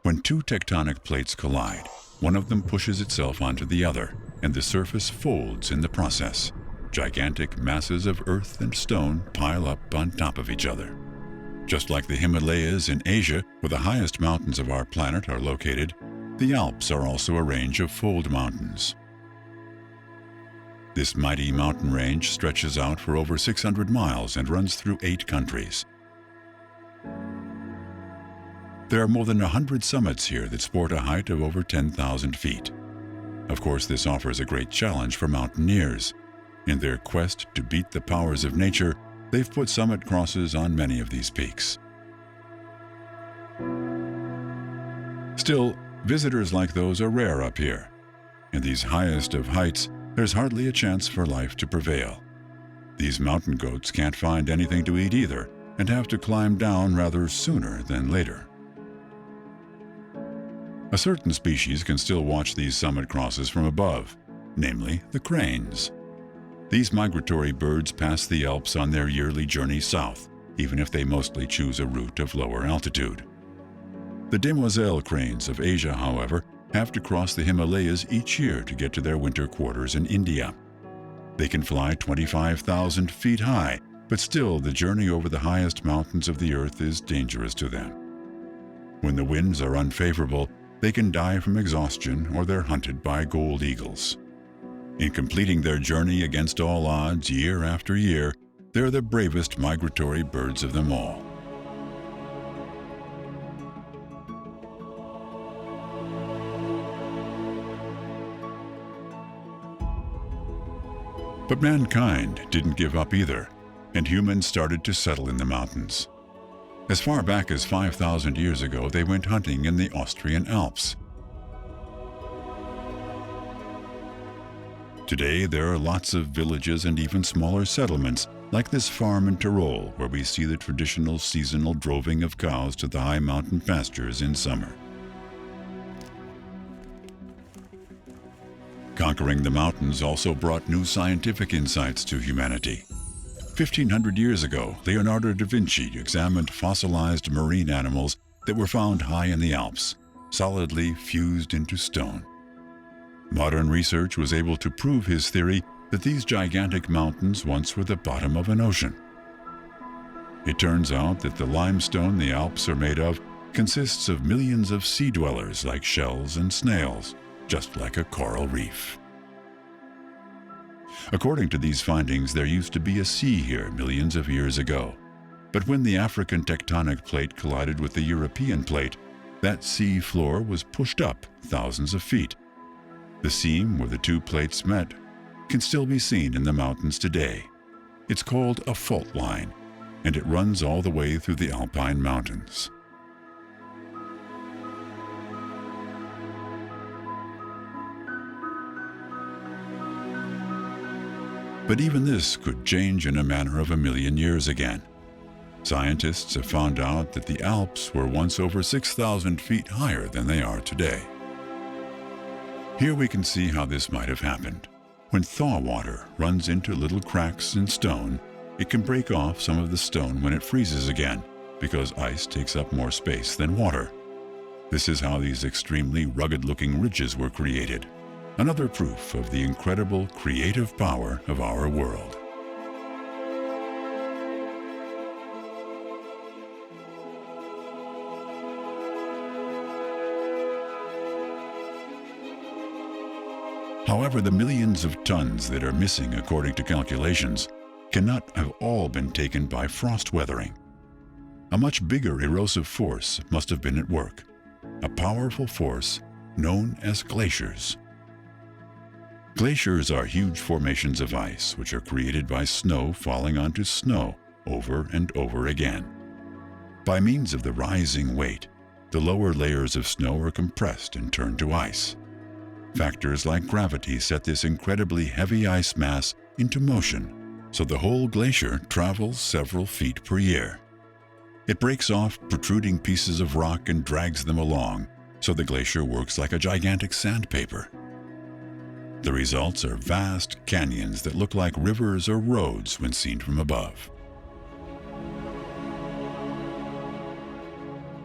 When two tectonic plates collide, one of them pushes itself onto the other, and the surface folds in the process. Gigantic masses of earth and stone pile up on top of each other. Just like the Himalayas in Asia, where the highest mountains of our planet are located, the Alps are also a range of fold mountains. This mighty mountain range stretches out for over 600 miles and runs through 8 countries. There are more than 100 summits here that sport a height of over 10,000 feet. Of course, this offers a great challenge for mountaineers. In their quest to beat the powers of nature, they've put summit crosses on many of these peaks. Still, visitors like those are rare up here. In these highest of heights, there's hardly a chance for life to prevail. These mountain goats can't find anything to eat either, and have to climb down rather sooner than later. A certain species can still watch these summit crosses from above, namely the cranes. These migratory birds pass the Alps on their yearly journey south, even if they mostly choose a route of lower altitude. The demoiselle cranes of Asia, however, have to cross the Himalayas each year to get to their winter quarters in India. They can fly 25,000 feet high, but still the journey over the highest mountains of the earth is dangerous to them. When the winds are unfavorable, they can die from exhaustion or they're hunted by gold eagles. In completing their journey against all odds year after year, they're the bravest migratory birds of them all. But mankind didn't give up either, and humans started to settle in the mountains. As far back as 5,000 years ago, they went hunting in the Austrian Alps. Today, there are lots of villages and even smaller settlements, like this farm in Tyrol, where we see the traditional seasonal droving of cows to the high mountain pastures in summer. Conquering the mountains also brought new scientific insights to humanity. 1,500 years ago, Leonardo da Vinci examined fossilized marine animals that were found high in the Alps, solidly fused into stone. Modern research was able to prove his theory that these gigantic mountains once were the bottom of an ocean. It turns out that the limestone the Alps are made of consists of millions of sea dwellers like shells and snails, just like a coral reef. According to these findings, there used to be a sea here millions of years ago. But when the African tectonic plate collided with the European plate, that sea floor was pushed up thousands of feet. The seam where the two plates met can still be seen in the mountains today. It's called a fault line, and it runs all the way through the Alpine mountains. But even this could change in a matter of 1,000,000 years again. Scientists have found out that the Alps were once over 6,000 feet higher than they are today. Here we can see how this might have happened. When thaw water runs into little cracks in stone, it can break off some of the stone when it freezes again, because ice takes up more space than water. This is how these extremely rugged-looking ridges were created. Another proof of the incredible creative power of our world. However, the millions of tons that are missing according to calculations cannot have all been taken by frost weathering. A much bigger erosive force must have been at work, a powerful force known as glaciers. Glaciers are huge formations of ice which are created by snow falling onto snow over and over again. By means of the rising weight, the lower layers of snow are compressed and turned to ice. Factors like gravity set this incredibly heavy ice mass into motion, so the whole glacier travels several feet per year. It breaks off protruding pieces of rock and drags them along, so the glacier works like a gigantic sandpaper. The results are vast canyons that look like rivers or roads when seen from above.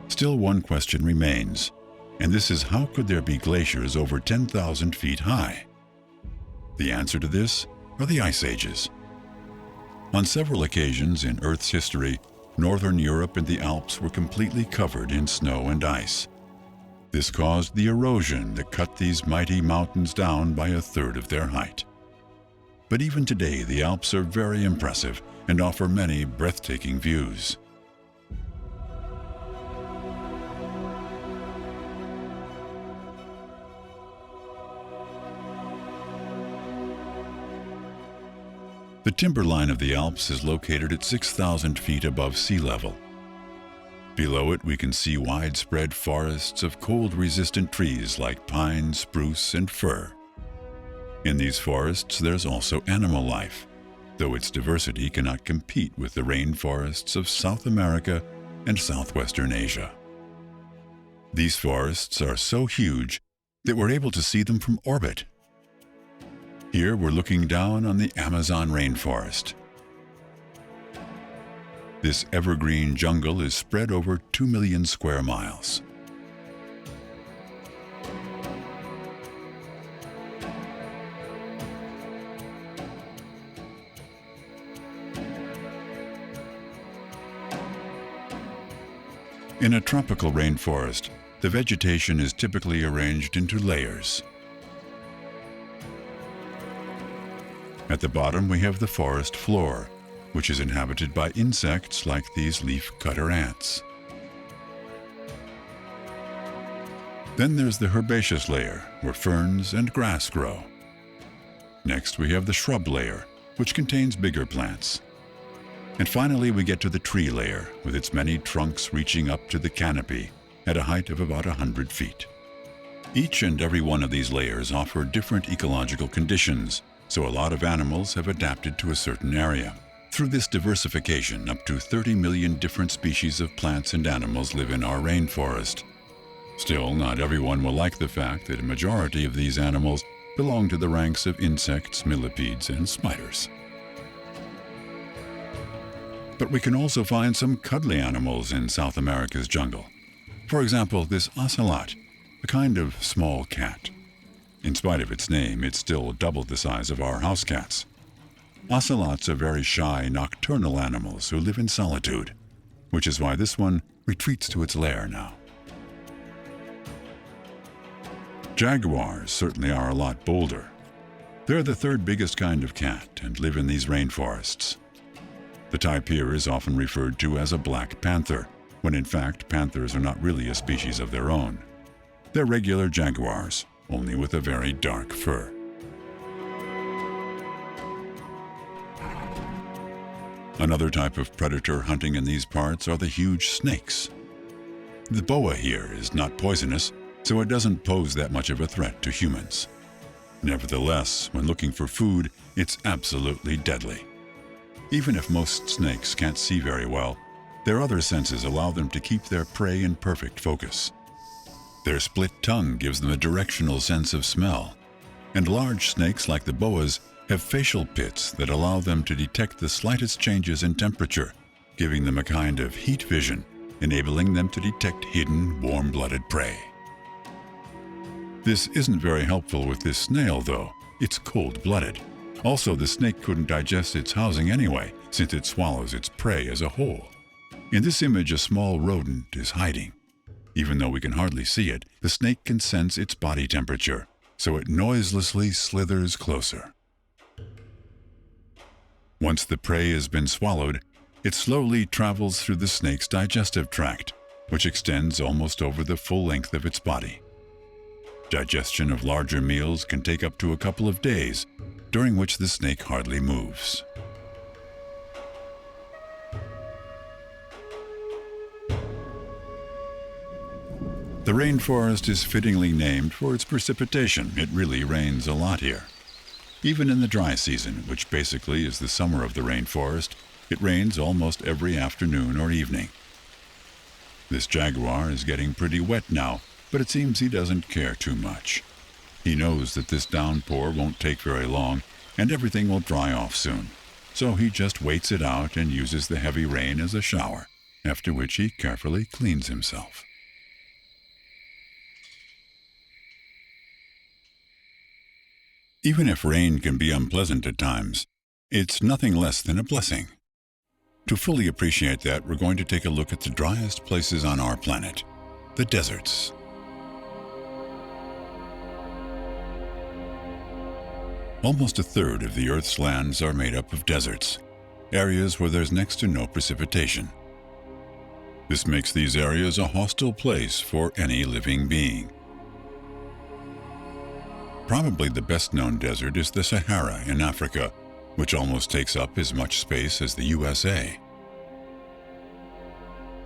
Still, one question remains, and this is how could there be glaciers over 10,000 feet high? The answer to this are the ice ages. On several occasions in Earth's history, northern Europe and the Alps were completely covered in snow and ice. This caused the erosion that cut these mighty mountains down by 1/3 of their height. But even today, the Alps are very impressive and offer many breathtaking views. The timberline of the Alps is located at 6,000 feet above sea level. Below it, we can see widespread forests of cold-resistant trees like pine, spruce, and fir. In these forests, there's also animal life, though its diversity cannot compete with the rainforests of South America and southwestern Asia. These forests are so huge that we're able to see them from orbit. Here we're looking down on the Amazon rainforest. This evergreen jungle is spread over 2 million square miles. In a tropical rainforest, the vegetation is typically arranged into layers. At the bottom, we have the forest floor, which is inhabited by insects like these leaf-cutter ants. Then there's the herbaceous layer, where ferns and grass grow. Next, we have the shrub layer, which contains bigger plants. And finally, we get to the tree layer, with its many trunks reaching up to the canopy at a height of about 100 feet. Each and every one of these layers offer different ecological conditions, so a lot of animals have adapted to a certain area. Through this diversification, up to 30 million different species of plants and animals live in our rainforest. Still, not everyone will like the fact that a majority of these animals belong to the ranks of insects, millipedes, and spiders. But we can also find some cuddly animals in South America's jungle. For example, this ocelot, a kind of small cat. In spite of its name, it's still double the size of our house cats. Ocelots are very shy, nocturnal animals who live in solitude, which is why this one retreats to its lair now. Jaguars certainly are a lot bolder. They're the third biggest kind of cat and live in these rainforests. The type here is often referred to as a black panther, when in fact panthers are not really a species of their own. They're regular jaguars, only with a very dark fur. Another type of predator hunting in these parts are the huge snakes. The boa here is not poisonous, so it doesn't pose that much of a threat to humans. Nevertheless, when looking for food, it's absolutely deadly. Even if most snakes can't see very well, their other senses allow them to keep their prey in perfect focus. Their split tongue gives them a directional sense of smell, and large snakes like the boas have facial pits that allow them to detect the slightest changes in temperature, giving them a kind of heat vision, enabling them to detect hidden, warm-blooded prey. This isn't very helpful with this snail, though. It's cold-blooded. Also, the snake couldn't digest its housing anyway, since it swallows its prey as a whole. In this image, a small rodent is hiding. Even though we can hardly see it, the snake can sense its body temperature, so it noiselessly slithers closer. Once the prey has been swallowed, it slowly travels through the snake's digestive tract, which extends almost over the full length of its body. Digestion of larger meals can take up to a couple of days, during which the snake hardly moves. The rainforest is fittingly named for its precipitation. It really rains a lot here. Even in the dry season, which basically is the summer of the rainforest, it rains almost every afternoon or evening. This jaguar is getting pretty wet now, but it seems he doesn't care too much. He knows that this downpour won't take very long and everything will dry off soon, so he just waits it out and uses the heavy rain as a shower, after which he carefully cleans himself. Even if rain can be unpleasant at times, it's nothing less than a blessing. To fully appreciate that, we're going to take a look at the driest places on our planet, the deserts. Almost a third of the Earth's lands are made up of deserts, areas where there's next to no precipitation. This makes these areas a hostile place for any living being. Probably the best-known desert is the Sahara in Africa, which almost takes up as much space as the USA.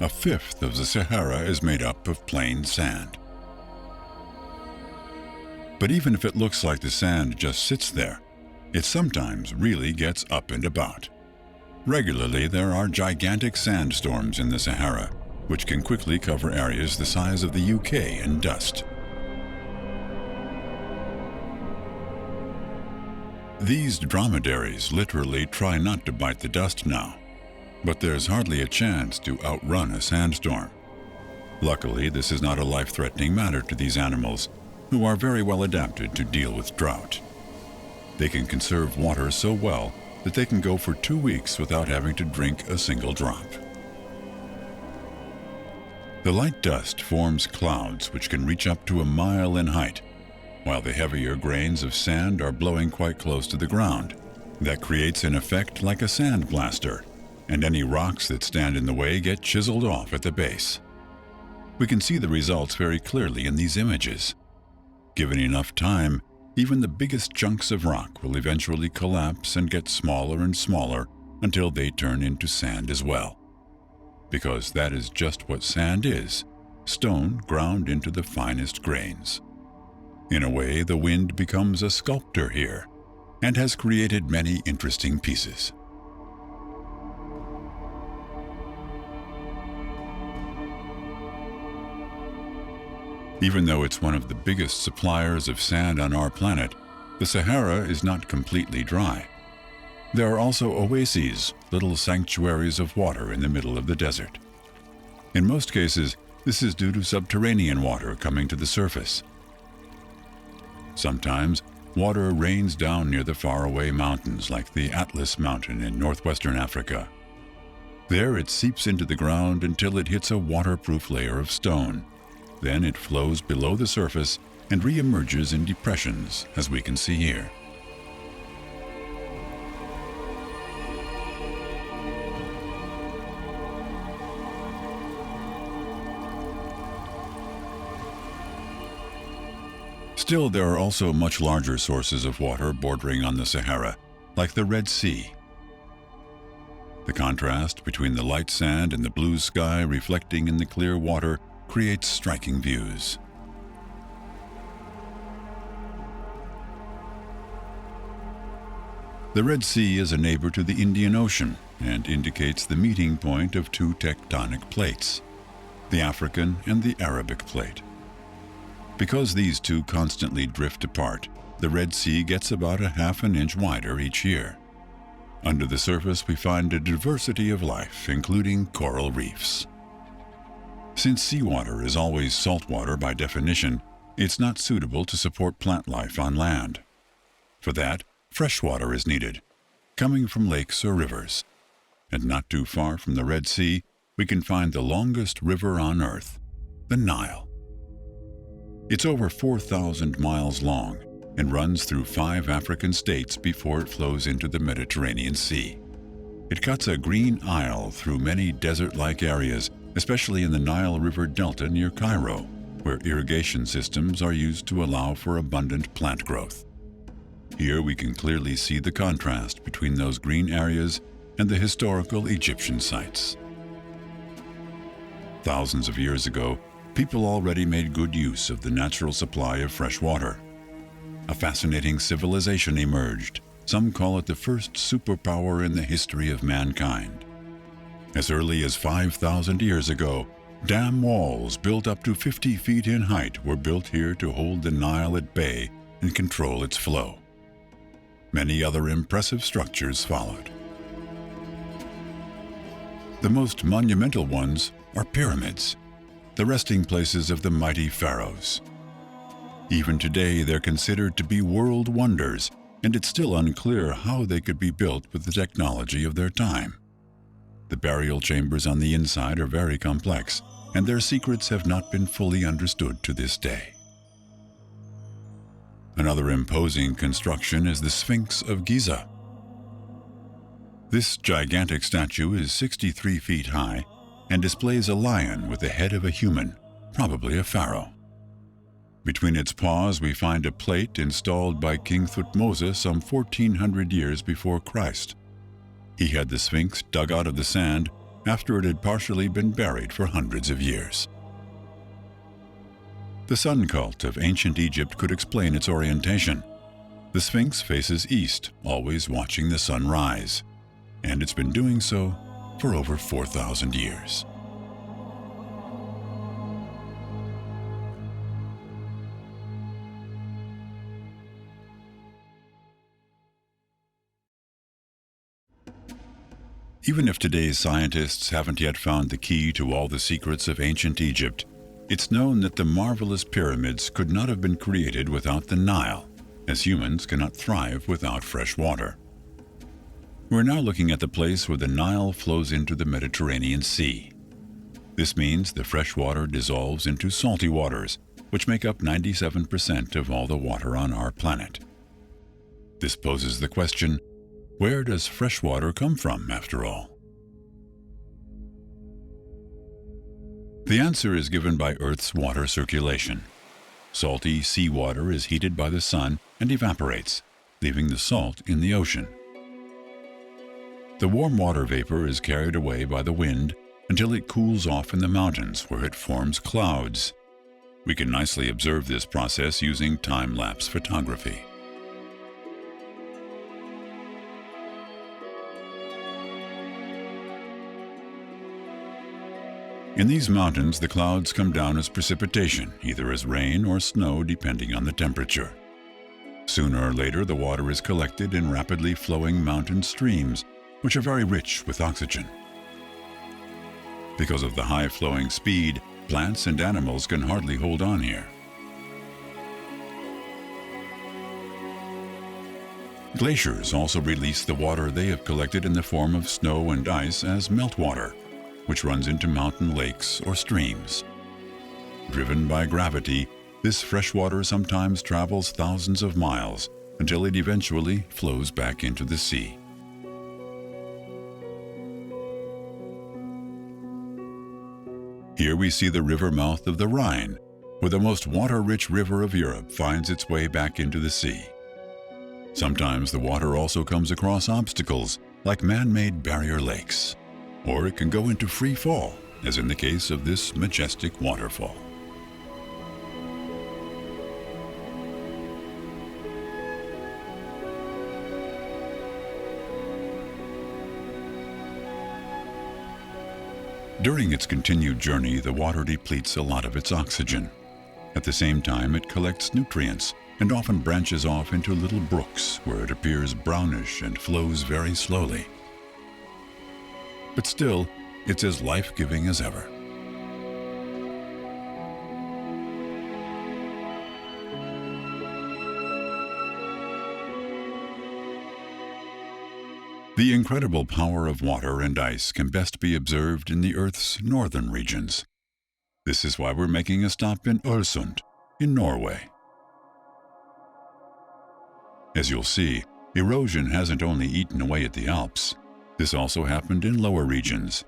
A fifth of the Sahara is made up of plain sand. But even if it looks like the sand just sits there, it sometimes really gets up and about. Regularly, there are gigantic sandstorms in the Sahara, which can quickly cover areas the size of the UK in dust. These dromedaries literally try not to bite the dust now, but there's hardly a chance to outrun a sandstorm. Luckily, this is not a life-threatening matter to these animals, who are very well adapted to deal with drought. They can conserve water so well that they can go for 2 weeks without having to drink a single drop. The light dust forms clouds which can reach up to a mile in height, while the heavier grains of sand are blowing quite close to the ground. That creates an effect like a sand blaster, and any rocks that stand in the way get chiseled off at the base. We can see the results very clearly in these images. Given enough time, even the biggest chunks of rock will eventually collapse and get smaller and smaller until they turn into sand as well. Because that is just what sand is, stone ground into the finest grains. In a way, the wind becomes a sculptor here, and has created many interesting pieces. Even though it's one of the biggest suppliers of sand on our planet, the Sahara is not completely dry. There are also oases, little sanctuaries of water in the middle of the desert. In most cases, this is due to subterranean water coming to the surface. Sometimes, water rains down near the faraway mountains like the Atlas Mountain in northwestern Africa. There it seeps into the ground until it hits a waterproof layer of stone. Then it flows below the surface and re-emerges in depressions, as we can see here. Still, there are also much larger sources of water bordering on the Sahara, like the Red Sea. The contrast between the light sand and the blue sky reflecting in the clear water creates striking views. The Red Sea is a neighbor to the Indian Ocean and indicates the meeting point of two tectonic plates, the African and the Arabic plate. Because these two constantly drift apart, the Red Sea gets about 1/2 inch wider each year. Under the surface, we find a diversity of life, including coral reefs. Since seawater is always saltwater by definition, it's not suitable to support plant life on land. For that, freshwater is needed, coming from lakes or rivers. And not too far from the Red Sea, we can find the longest river on Earth, the Nile. It's over 4,000 miles long and runs through 5 African states before it flows into the Mediterranean Sea. It cuts a green aisle through many desert-like areas, especially in the Nile River Delta near Cairo, where irrigation systems are used to allow for abundant plant growth. Here we can clearly see the contrast between those green areas and the historical Egyptian sites. Thousands of years ago, people already made good use of the natural supply of fresh water. A fascinating civilization emerged. Some call it the first superpower in the history of mankind. As early as 5,000 years ago, dam walls built up to 50 feet in height were built here to hold the Nile at bay and control its flow. Many other impressive structures followed. The most monumental ones are pyramids, the resting places of the mighty pharaohs. Even today, they're considered to be world wonders, and it's still unclear how they could be built with the technology of their time. The burial chambers on the inside are very complex, and their secrets have not been fully understood to this day. Another imposing construction is the Sphinx of Giza. This gigantic statue is 63 feet high and displays a lion with the head of a human, probably a pharaoh. Between its paws, we find a plate installed by King Thutmose some 1,400 years before Christ. He had the Sphinx dug out of the sand after it had partially been buried for hundreds of years. The sun cult of ancient Egypt could explain its orientation. The Sphinx faces east, always watching the sun rise, and it's been doing so for over 4,000 years. Even if today's scientists haven't yet found the key to all the secrets of ancient Egypt, it's known that the marvelous pyramids could not have been created without the Nile, as humans cannot thrive without fresh water. We're now looking at the place where the Nile flows into the Mediterranean Sea. This means the fresh water dissolves into salty waters, which make up 97% of all the water on our planet. This poses the question, where does fresh water come from, after all? The answer is given by Earth's water circulation. Salty seawater is heated by the sun and evaporates, leaving the salt in the ocean. The warm water vapor is carried away by the wind until it cools off in the mountains, where it forms clouds. We can nicely observe this process using time-lapse photography. In these mountains, the clouds come down as precipitation, either as rain or snow depending on the temperature. Sooner or later, the water is collected in rapidly flowing mountain streams, which are very rich with oxygen. Because of the high flowing speed, plants and animals can hardly hold on here. Glaciers also release the water they have collected in the form of snow and ice as meltwater, which runs into mountain lakes or streams. Driven by gravity, this fresh water sometimes travels thousands of miles until it eventually flows back into the sea. Here we see the river mouth of the Rhine, where the most water-rich river of Europe finds its way back into the sea. Sometimes the water also comes across obstacles, like man-made barrier lakes, or it can go into free fall, as in the case of this majestic waterfall. During its continued journey, the water depletes a lot of its oxygen. At the same time, it collects nutrients and often branches off into little brooks where it appears brownish and flows very slowly. But still, it's as life-giving as ever. The incredible power of water and ice can best be observed in the Earth's northern regions. This is why we're making a stop in Øresund, in Norway. As you'll see, erosion hasn't only eaten away at the Alps. This also happened in lower regions.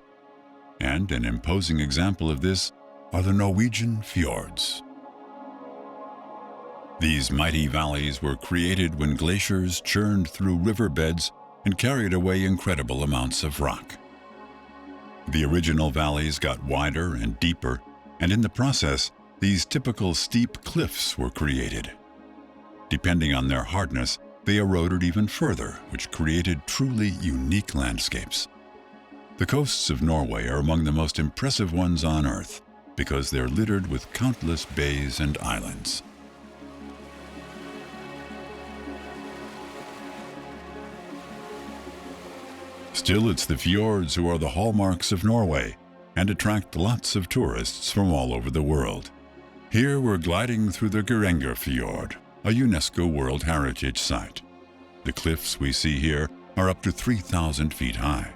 And an imposing example of this are the Norwegian fjords. These mighty valleys were created when glaciers churned through riverbeds and carried away incredible amounts of rock. The original valleys got wider and deeper, and in the process, these typical steep cliffs were created. Depending on their hardness, they eroded even further, which created truly unique landscapes. The coasts of Norway are among the most impressive ones on Earth because they're littered with countless bays and islands. Still, it's the fjords who are the hallmarks of Norway and attract lots of tourists from all over the world. Here we're gliding through the Geiranger Fjord, a UNESCO World Heritage Site. The cliffs we see here are up to 3,000 feet high.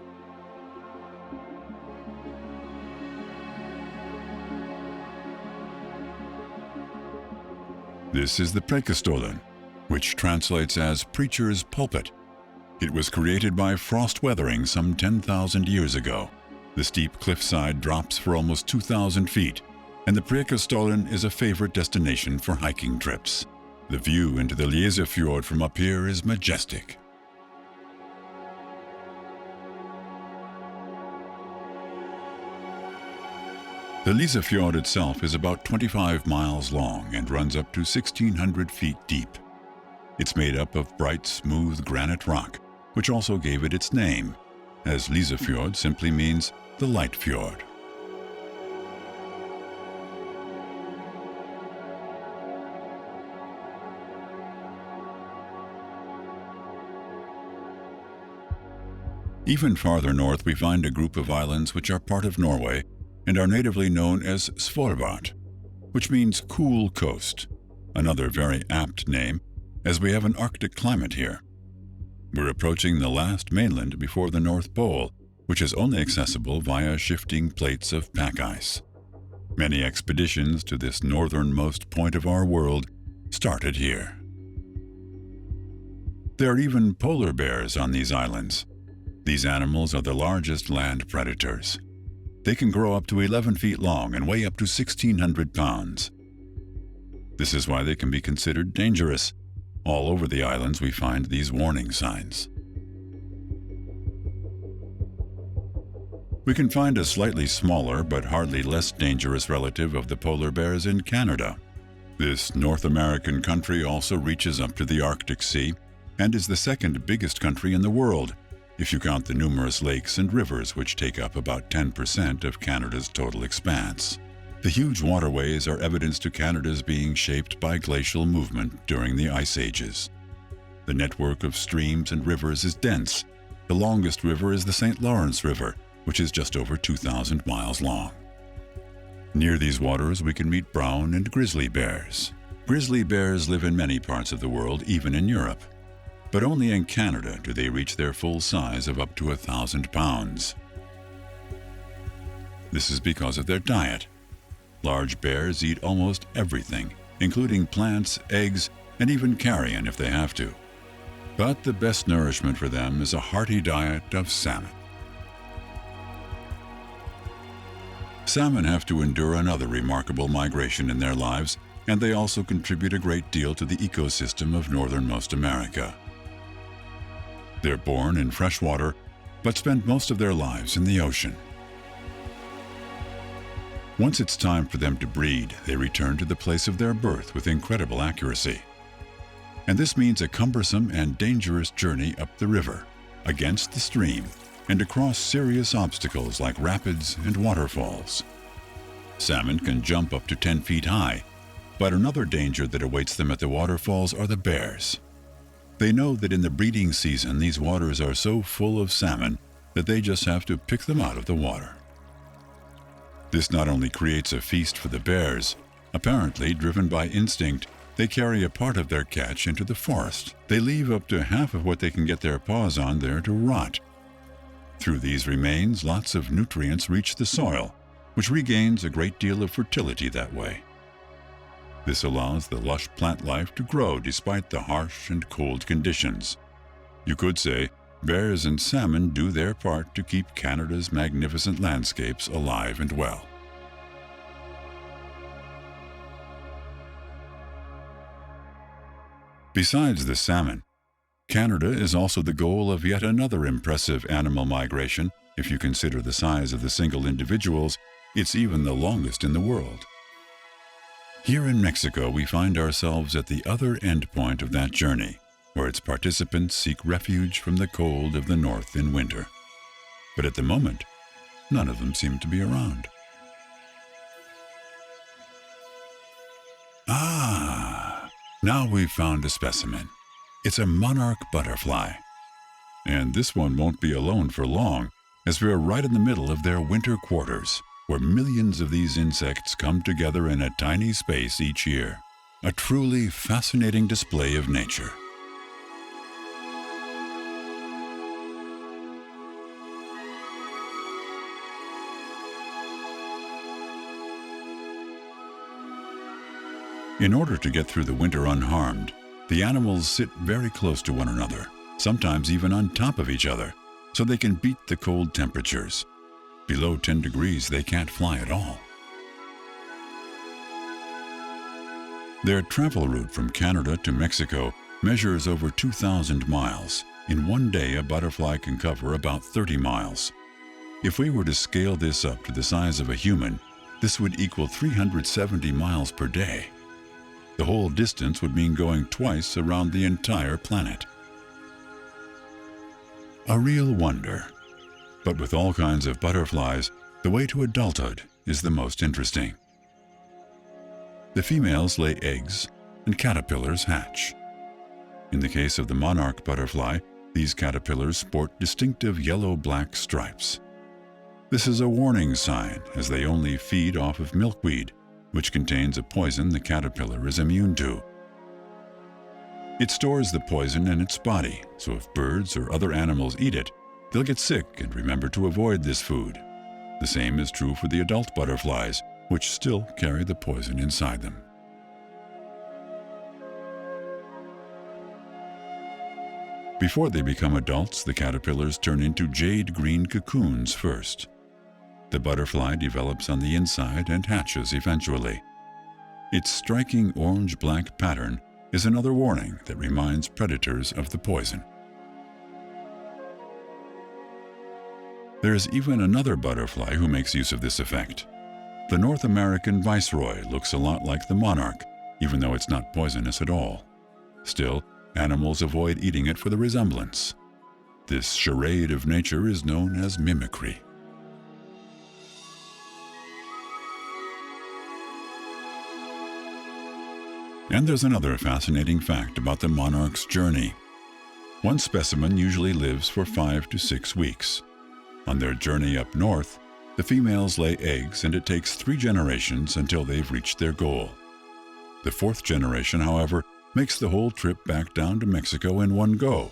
This is the Preikestolen, which translates as preacher's pulpit. It was created by frost weathering some 10,000 years ago. The steep cliffside drops for almost 2,000 feet, and the Preikestolen is a favorite destination for hiking trips. The view into the Liesefjord from up here is majestic. The Liesefjord itself is about 25 miles long and runs up to 1,600 feet deep. It's made up of bright, smooth granite rock, which also gave it its name, as Liesefjord simply means the light fjord. Even farther north, we find a group of islands which are part of Norway and are natively known as Svalbard, which means cool coast, another very apt name, as we have an Arctic climate here. We're approaching the last mainland before the North Pole, which is only accessible via shifting plates of pack ice. Many expeditions to this northernmost point of our world started here. There are even polar bears on these islands. These animals are the largest land predators. They can grow up to 11 feet long and weigh up to 1,600 pounds. This is why they can be considered dangerous. All over the islands we find these warning signs. We can find a slightly smaller but hardly less dangerous relative of the polar bears in Canada. This North American country also reaches up to the Arctic Sea and is the second biggest country in the world, if you count the numerous lakes and rivers which take up about 10% of Canada's total expanse. The huge waterways are evidence to Canada's being shaped by glacial movement during the ice ages. The network of streams and rivers is dense. The longest river is the St. Lawrence River, which is just over 2,000 miles long. Near these waters we can meet brown and grizzly bears. Grizzly bears live in many parts of the world, even in Europe. But only in Canada do they reach their full size of up to 1,000 pounds. This is because of their diet. Large bears eat almost everything, including plants, eggs, and even carrion if they have to. But the best nourishment for them is a hearty diet of salmon. Salmon have to endure another remarkable migration in their lives, and they also contribute a great deal to the ecosystem of northernmost America. They're born in freshwater, but spend most of their lives in the ocean. Once it's time for them to breed, they return to the place of their birth with incredible accuracy. And this means a cumbersome and dangerous journey up the river, against the stream, and across serious obstacles like rapids and waterfalls. Salmon can jump up to 10 feet high, but another danger that awaits them at the waterfalls are the bears. They know that in the breeding season these waters are so full of salmon that they just have to pick them out of the water. This not only creates a feast for the bears, apparently driven by instinct, they carry a part of their catch into the forest. They leave up to half of what they can get their paws on there to rot. Through these remains, lots of nutrients reach the soil, which regains a great deal of fertility that way. This allows the lush plant life to grow despite the harsh and cold conditions. You could say bears and salmon do their part to keep Canada's magnificent landscapes alive and well. Besides the salmon, Canada is also the goal of yet another impressive animal migration. If you consider the size of the single individuals, it's even the longest in the world. Here in Mexico, we find ourselves at the other end point of that journey, where its participants seek refuge from the cold of the north in winter. But at the moment, none of them seem to be around. Now we've found a specimen. It's a monarch butterfly. And this one won't be alone for long, as we're right in the middle of their winter quarters, where millions of these insects come together in a tiny space each year. A truly fascinating display of nature. In order to get through the winter unharmed, the animals sit very close to one another, sometimes even on top of each other, so they can beat the cold temperatures. Below 10 degrees, they can't fly at all. Their travel route from Canada to Mexico measures over 2,000 miles. In one day, a butterfly can cover about 30 miles. If we were to scale this up to the size of a human, this would equal 370 miles per day. The whole distance would mean going twice around the entire planet. A real wonder. But with all kinds of butterflies, the way to adulthood is the most interesting. The females lay eggs and caterpillars hatch. In the case of the monarch butterfly, These caterpillars sport distinctive yellow-black stripes. This is a warning sign, as they only feed off of milkweed, which contains a poison the caterpillar is immune to. It stores the poison in its body, so if birds or other animals eat it, they'll get sick and remember to avoid this food. The same is true for the adult butterflies, which still carry the poison inside them. Before they become adults, the caterpillars turn into jade-green cocoons first. The butterfly develops on the inside and hatches eventually. Its striking orange-black pattern is another warning that reminds predators of the poison. There is even another butterfly who makes use of this effect. The North American viceroy looks a lot like the monarch, even though it's not poisonous at all. Still, animals avoid eating it for the resemblance. This charade of nature is known as mimicry. And there's another fascinating fact about the monarch's journey. One specimen usually lives for 5 to 6 weeks. On their journey up north, the females lay eggs, and it takes 3 generations until they've reached their goal. The 4th generation, however, makes the whole trip back down to Mexico in one go.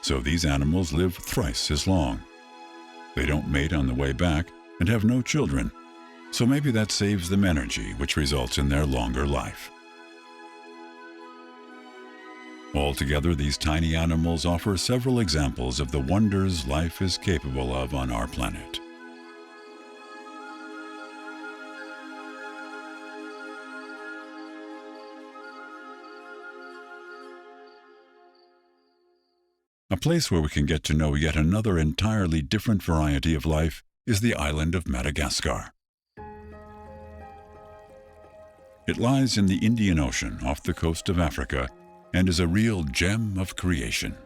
So these animals live thrice as long. They don't mate on the way back and have no children, so maybe that saves them energy, which results in their longer life. Altogether, these tiny animals offer several examples of the wonders life is capable of on our planet. A place where we can get to know yet another entirely different variety of life is the island of Madagascar. It lies in the Indian Ocean off the coast of Africa and is a real gem of creation.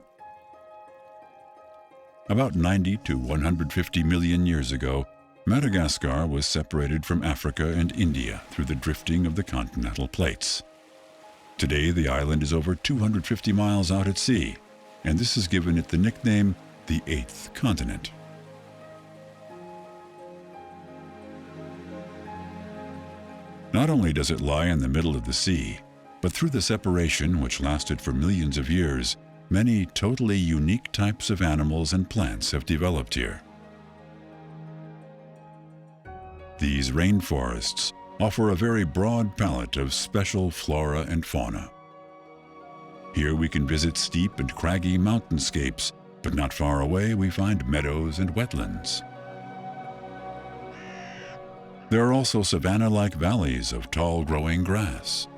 About 90 to 150 million years ago, Madagascar was separated from Africa and India through the drifting of the continental plates. Today, the island is over 250 miles out at sea, and this has given it the nickname the Eighth Continent. Not only does it lie in the middle of the sea, but through the separation, which lasted for millions of years, many totally unique types of animals and plants have developed here. These rainforests offer a very broad palette of special flora and fauna. Here we can visit steep and craggy mountainscapes, but not far away we find meadows and wetlands. There are also savanna-like valleys of tall growing grass.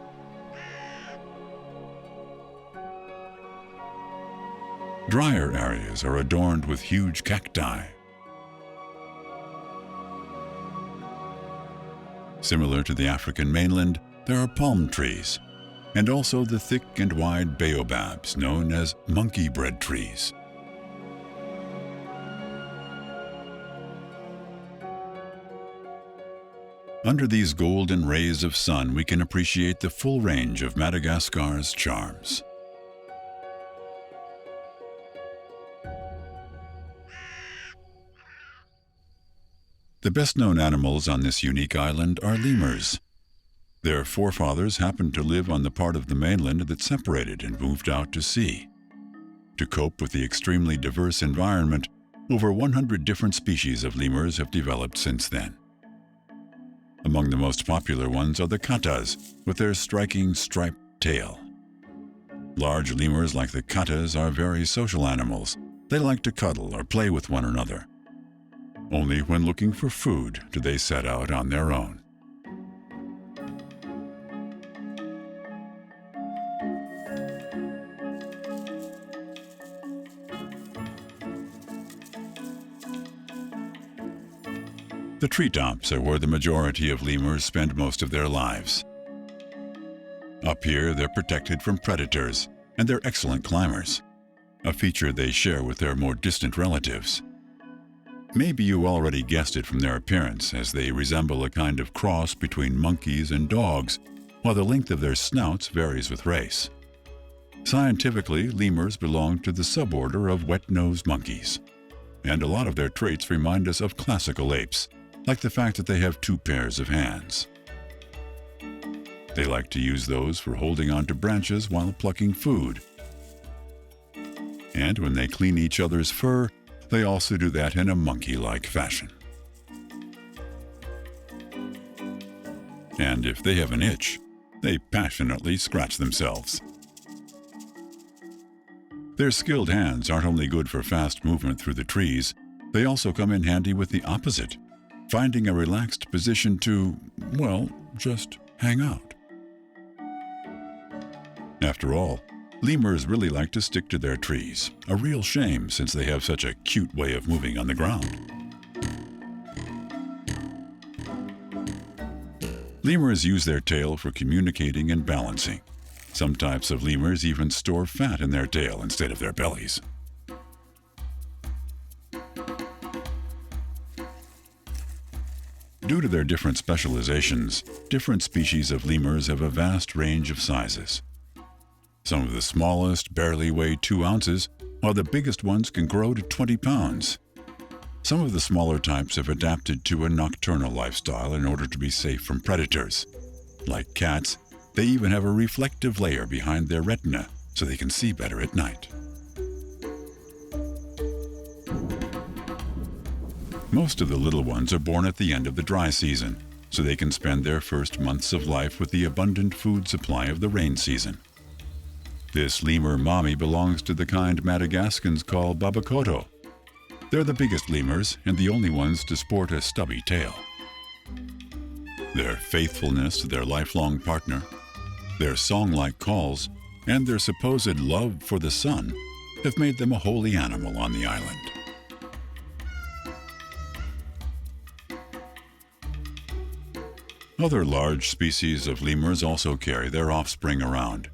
Drier areas are adorned with huge cacti. Similar to the African mainland, there are palm trees, and also the thick and wide baobabs known as monkey bread trees. Under these golden rays of sun, we can appreciate the full range of Madagascar's charms. The best-known animals on this unique island are lemurs. Their forefathers happened to live on the part of the mainland that separated and moved out to sea. To cope with the extremely diverse environment, over 100 different species of lemurs have developed since then. Among the most popular ones are the katas, with their striking striped tail. Large lemurs like the katas are very social animals. They like to cuddle or play with one another. Only when looking for food do they set out on their own. The treetops are where the majority of lemurs spend most of their lives. Up here, they're protected from predators, and they're excellent climbers, a feature they share with their more distant relatives. Maybe you already guessed it from their appearance, as they resemble a kind of cross between monkeys and dogs, while the length of their snouts varies with race. Scientifically, lemurs belong to the suborder of wet-nosed monkeys, and a lot of their traits remind us of classical apes, like the fact that they have two pairs of hands. They like to use those for holding onto branches while plucking food. And when they clean each other's fur, they also do that in a monkey-like fashion. And if they have an itch, they passionately scratch themselves. Their skilled hands aren't only good for fast movement through the trees, they also come in handy with the opposite, finding a relaxed position to, well, just hang out. After all, lemurs really like to stick to their trees, a real shame since they have such a cute way of moving on the ground. Lemurs use their tail for communicating and balancing. Some types of lemurs even store fat in their tail instead of their bellies. Due to their different specializations, different species of lemurs have a vast range of sizes. Some of the smallest barely weigh 2 ounces, while the biggest ones can grow to 20 pounds. Some of the smaller types have adapted to a nocturnal lifestyle in order to be safe from predators. Like cats, they even have a reflective layer behind their retina so they can see better at night. Most of the little ones are born at the end of the dry season, so they can spend their first months of life with the abundant food supply of the rain season. This lemur mommy belongs to the kind Madagascans call babakoto. They're the biggest lemurs and the only ones to sport a stubby tail. Their faithfulness to their lifelong partner, their song-like calls, and their supposed love for the sun have made them a holy animal on the island. Other large species of lemurs also carry their offspring around.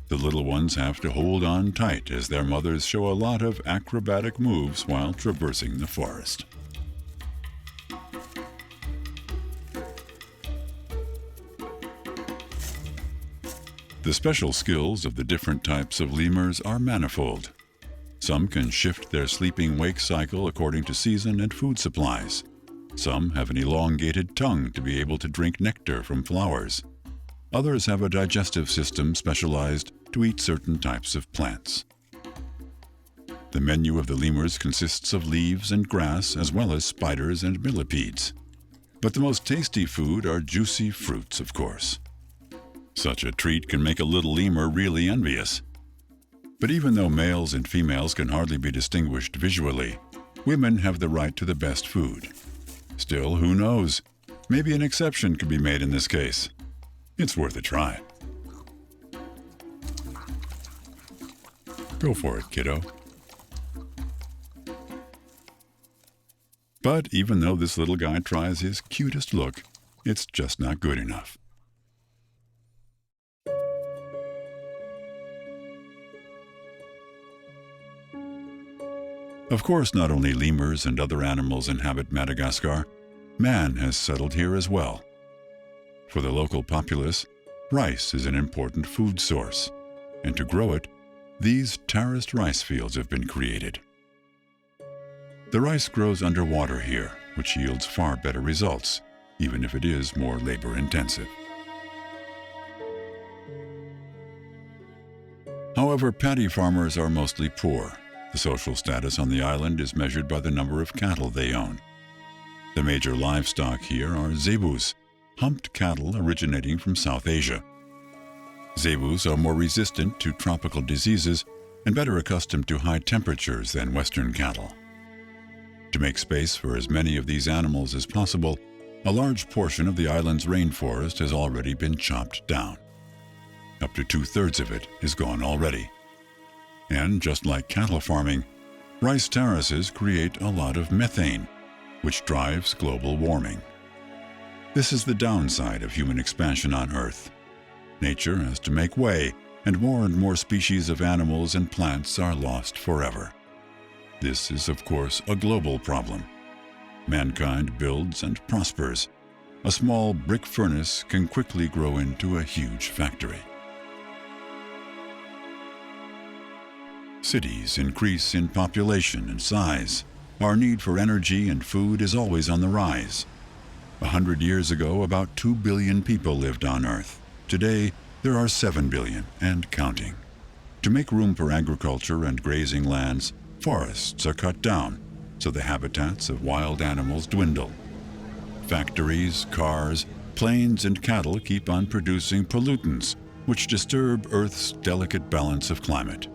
The little ones have to hold on tight as their mothers show a lot of acrobatic moves while traversing the forest. The special skills of the different types of lemurs are manifold. Some can shift their sleeping-wake cycle according to season and food supplies. Some have an elongated tongue to be able to drink nectar from flowers. Others have a digestive system specialized to eat certain types of plants. The menu of the lemurs consists of leaves and grass as well as spiders and millipedes. But the most tasty food are juicy fruits, of course. Such a treat can make a little lemur really envious. But even though males and females can hardly be distinguished visually, women have the right to the best food. Still, who knows? Maybe an exception could be made in this case. It's worth a try. Go for it, kiddo. But even though this little guy tries his cutest look, it's just not good enough. Of course, not only lemurs and other animals inhabit Madagascar, man has settled here as well. For the local populace, rice is an important food source, and to grow it, these terraced rice fields have been created. The rice grows underwater here, which yields far better results, even if it is more labor-intensive. However, paddy farmers are mostly poor. The social status on the island is measured by the number of cattle they own. The major livestock here are zebus, humped cattle originating from South Asia. Zebus are more resistant to tropical diseases and better accustomed to high temperatures than Western cattle. To make space for as many of these animals as possible, a large portion of the island's rainforest has already been chopped down. Up to 2/3 of it is gone already. And just like cattle farming, rice terraces create a lot of methane, which drives global warming. This is the downside of human expansion on Earth. Nature has to make way, and more species of animals and plants are lost forever. This is, of course, a global problem. Mankind builds and prospers. A small brick furnace can quickly grow into a huge factory. Cities increase in population and size. Our need for energy and food is always on the rise. 100 years ago, about 2 billion people lived on Earth. Today, there are 7 billion and counting. To make room for agriculture and grazing lands, forests are cut down, so the habitats of wild animals dwindle. Factories, cars, planes, and cattle keep on producing pollutants, which disturb Earth's delicate balance of climate.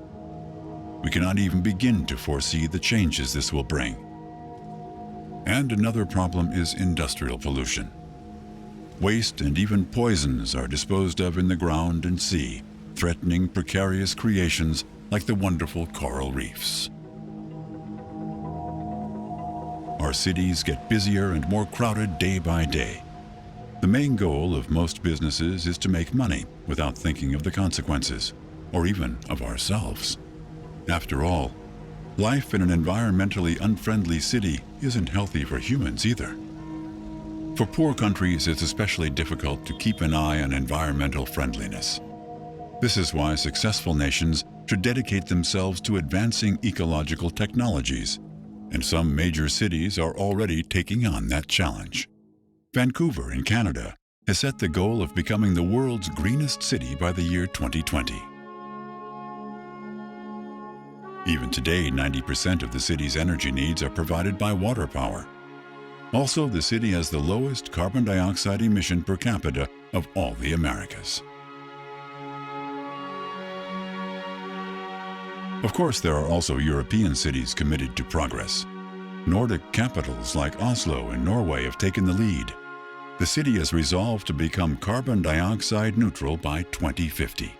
We cannot even begin to foresee the changes this will bring. And another problem is industrial pollution. Waste and even poisons are disposed of in the ground and sea, threatening precarious creations like the wonderful coral reefs. Our cities get busier and more crowded day by day. The main goal of most businesses is to make money without thinking of the consequences, or even of ourselves. After all, life in an environmentally unfriendly city isn't healthy for humans either. For poor countries, it's especially difficult to keep an eye on environmental friendliness. This is why successful nations should dedicate themselves to advancing ecological technologies, and some major cities are already taking on that challenge. Vancouver in Canada has set the goal of becoming the world's greenest city by the year 2020. Even today, 90% of the city's energy needs are provided by water power. Also, the city has the lowest carbon dioxide emission per capita of all the Americas. Of course, there are also European cities committed to progress. Nordic capitals like Oslo in Norway have taken the lead. The city has resolved to become carbon dioxide neutral by 2050.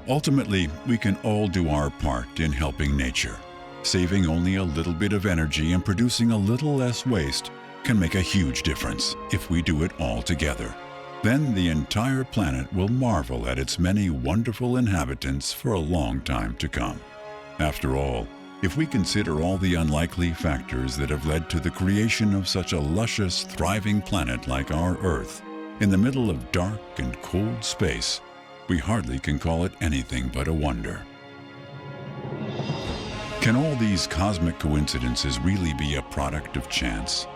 Ultimately, we can all do our part in helping nature. Saving only a little bit of energy and producing a little less waste can make a huge difference if we do it all together. Then the entire planet will marvel at its many wonderful inhabitants for a long time to come. After all, if we consider all the unlikely factors that have led to the creation of such a luscious, thriving planet like our Earth, in the middle of dark and cold space, we hardly can call it anything but a wonder. Can all these cosmic coincidences really be a product of chance?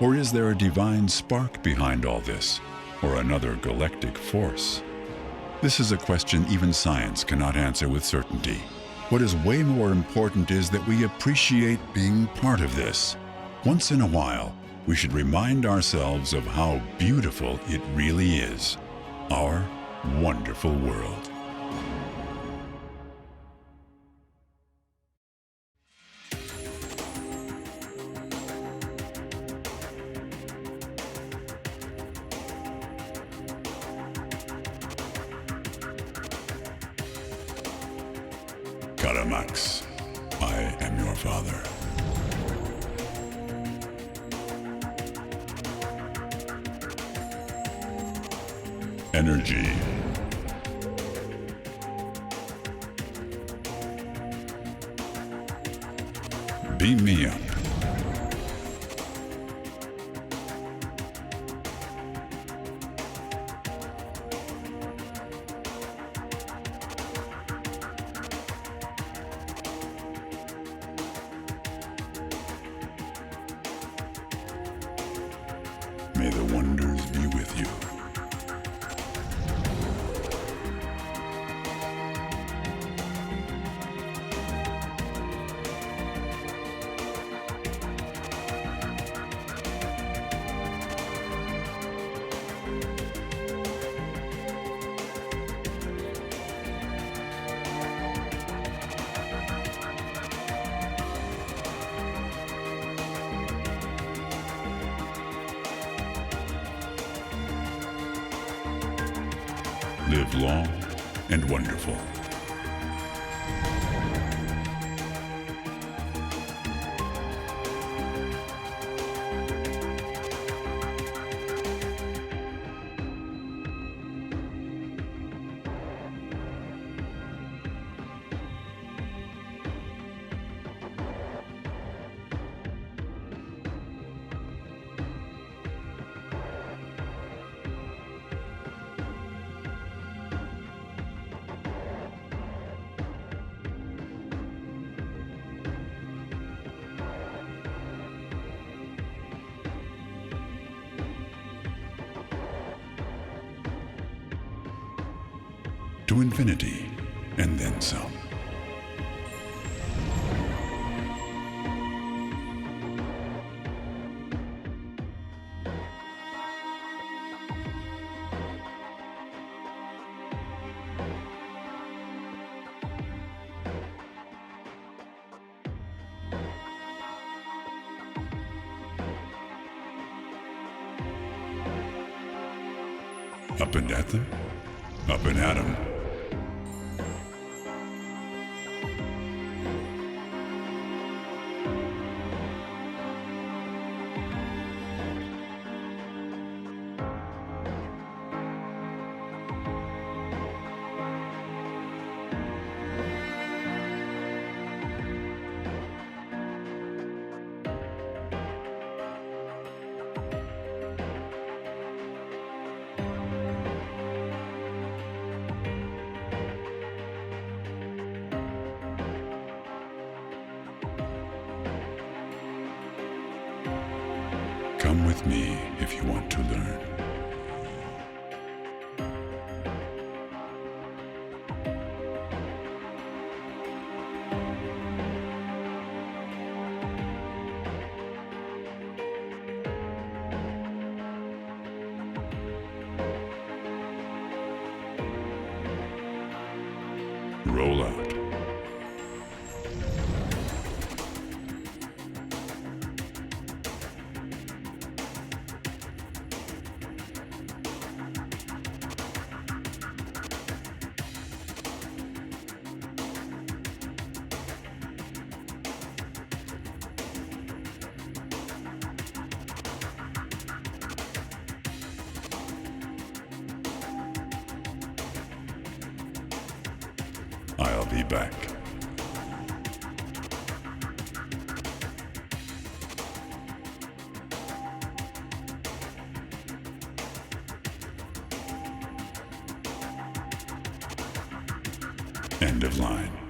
Or is there a divine spark behind all this, or another galactic force? This is a question even science cannot answer with certainty. What is way more important is that we appreciate being part of this. Once in a while, we should remind ourselves of how beautiful it really is, our wonderful world. Max, I am your father. Energy. Beam me up. May the wonders be with you. Live long and wonderful. to infinity and then some. Up and at them, up and at 'em. Come with me if you want to learn. Roll out. I'll be back. End of line.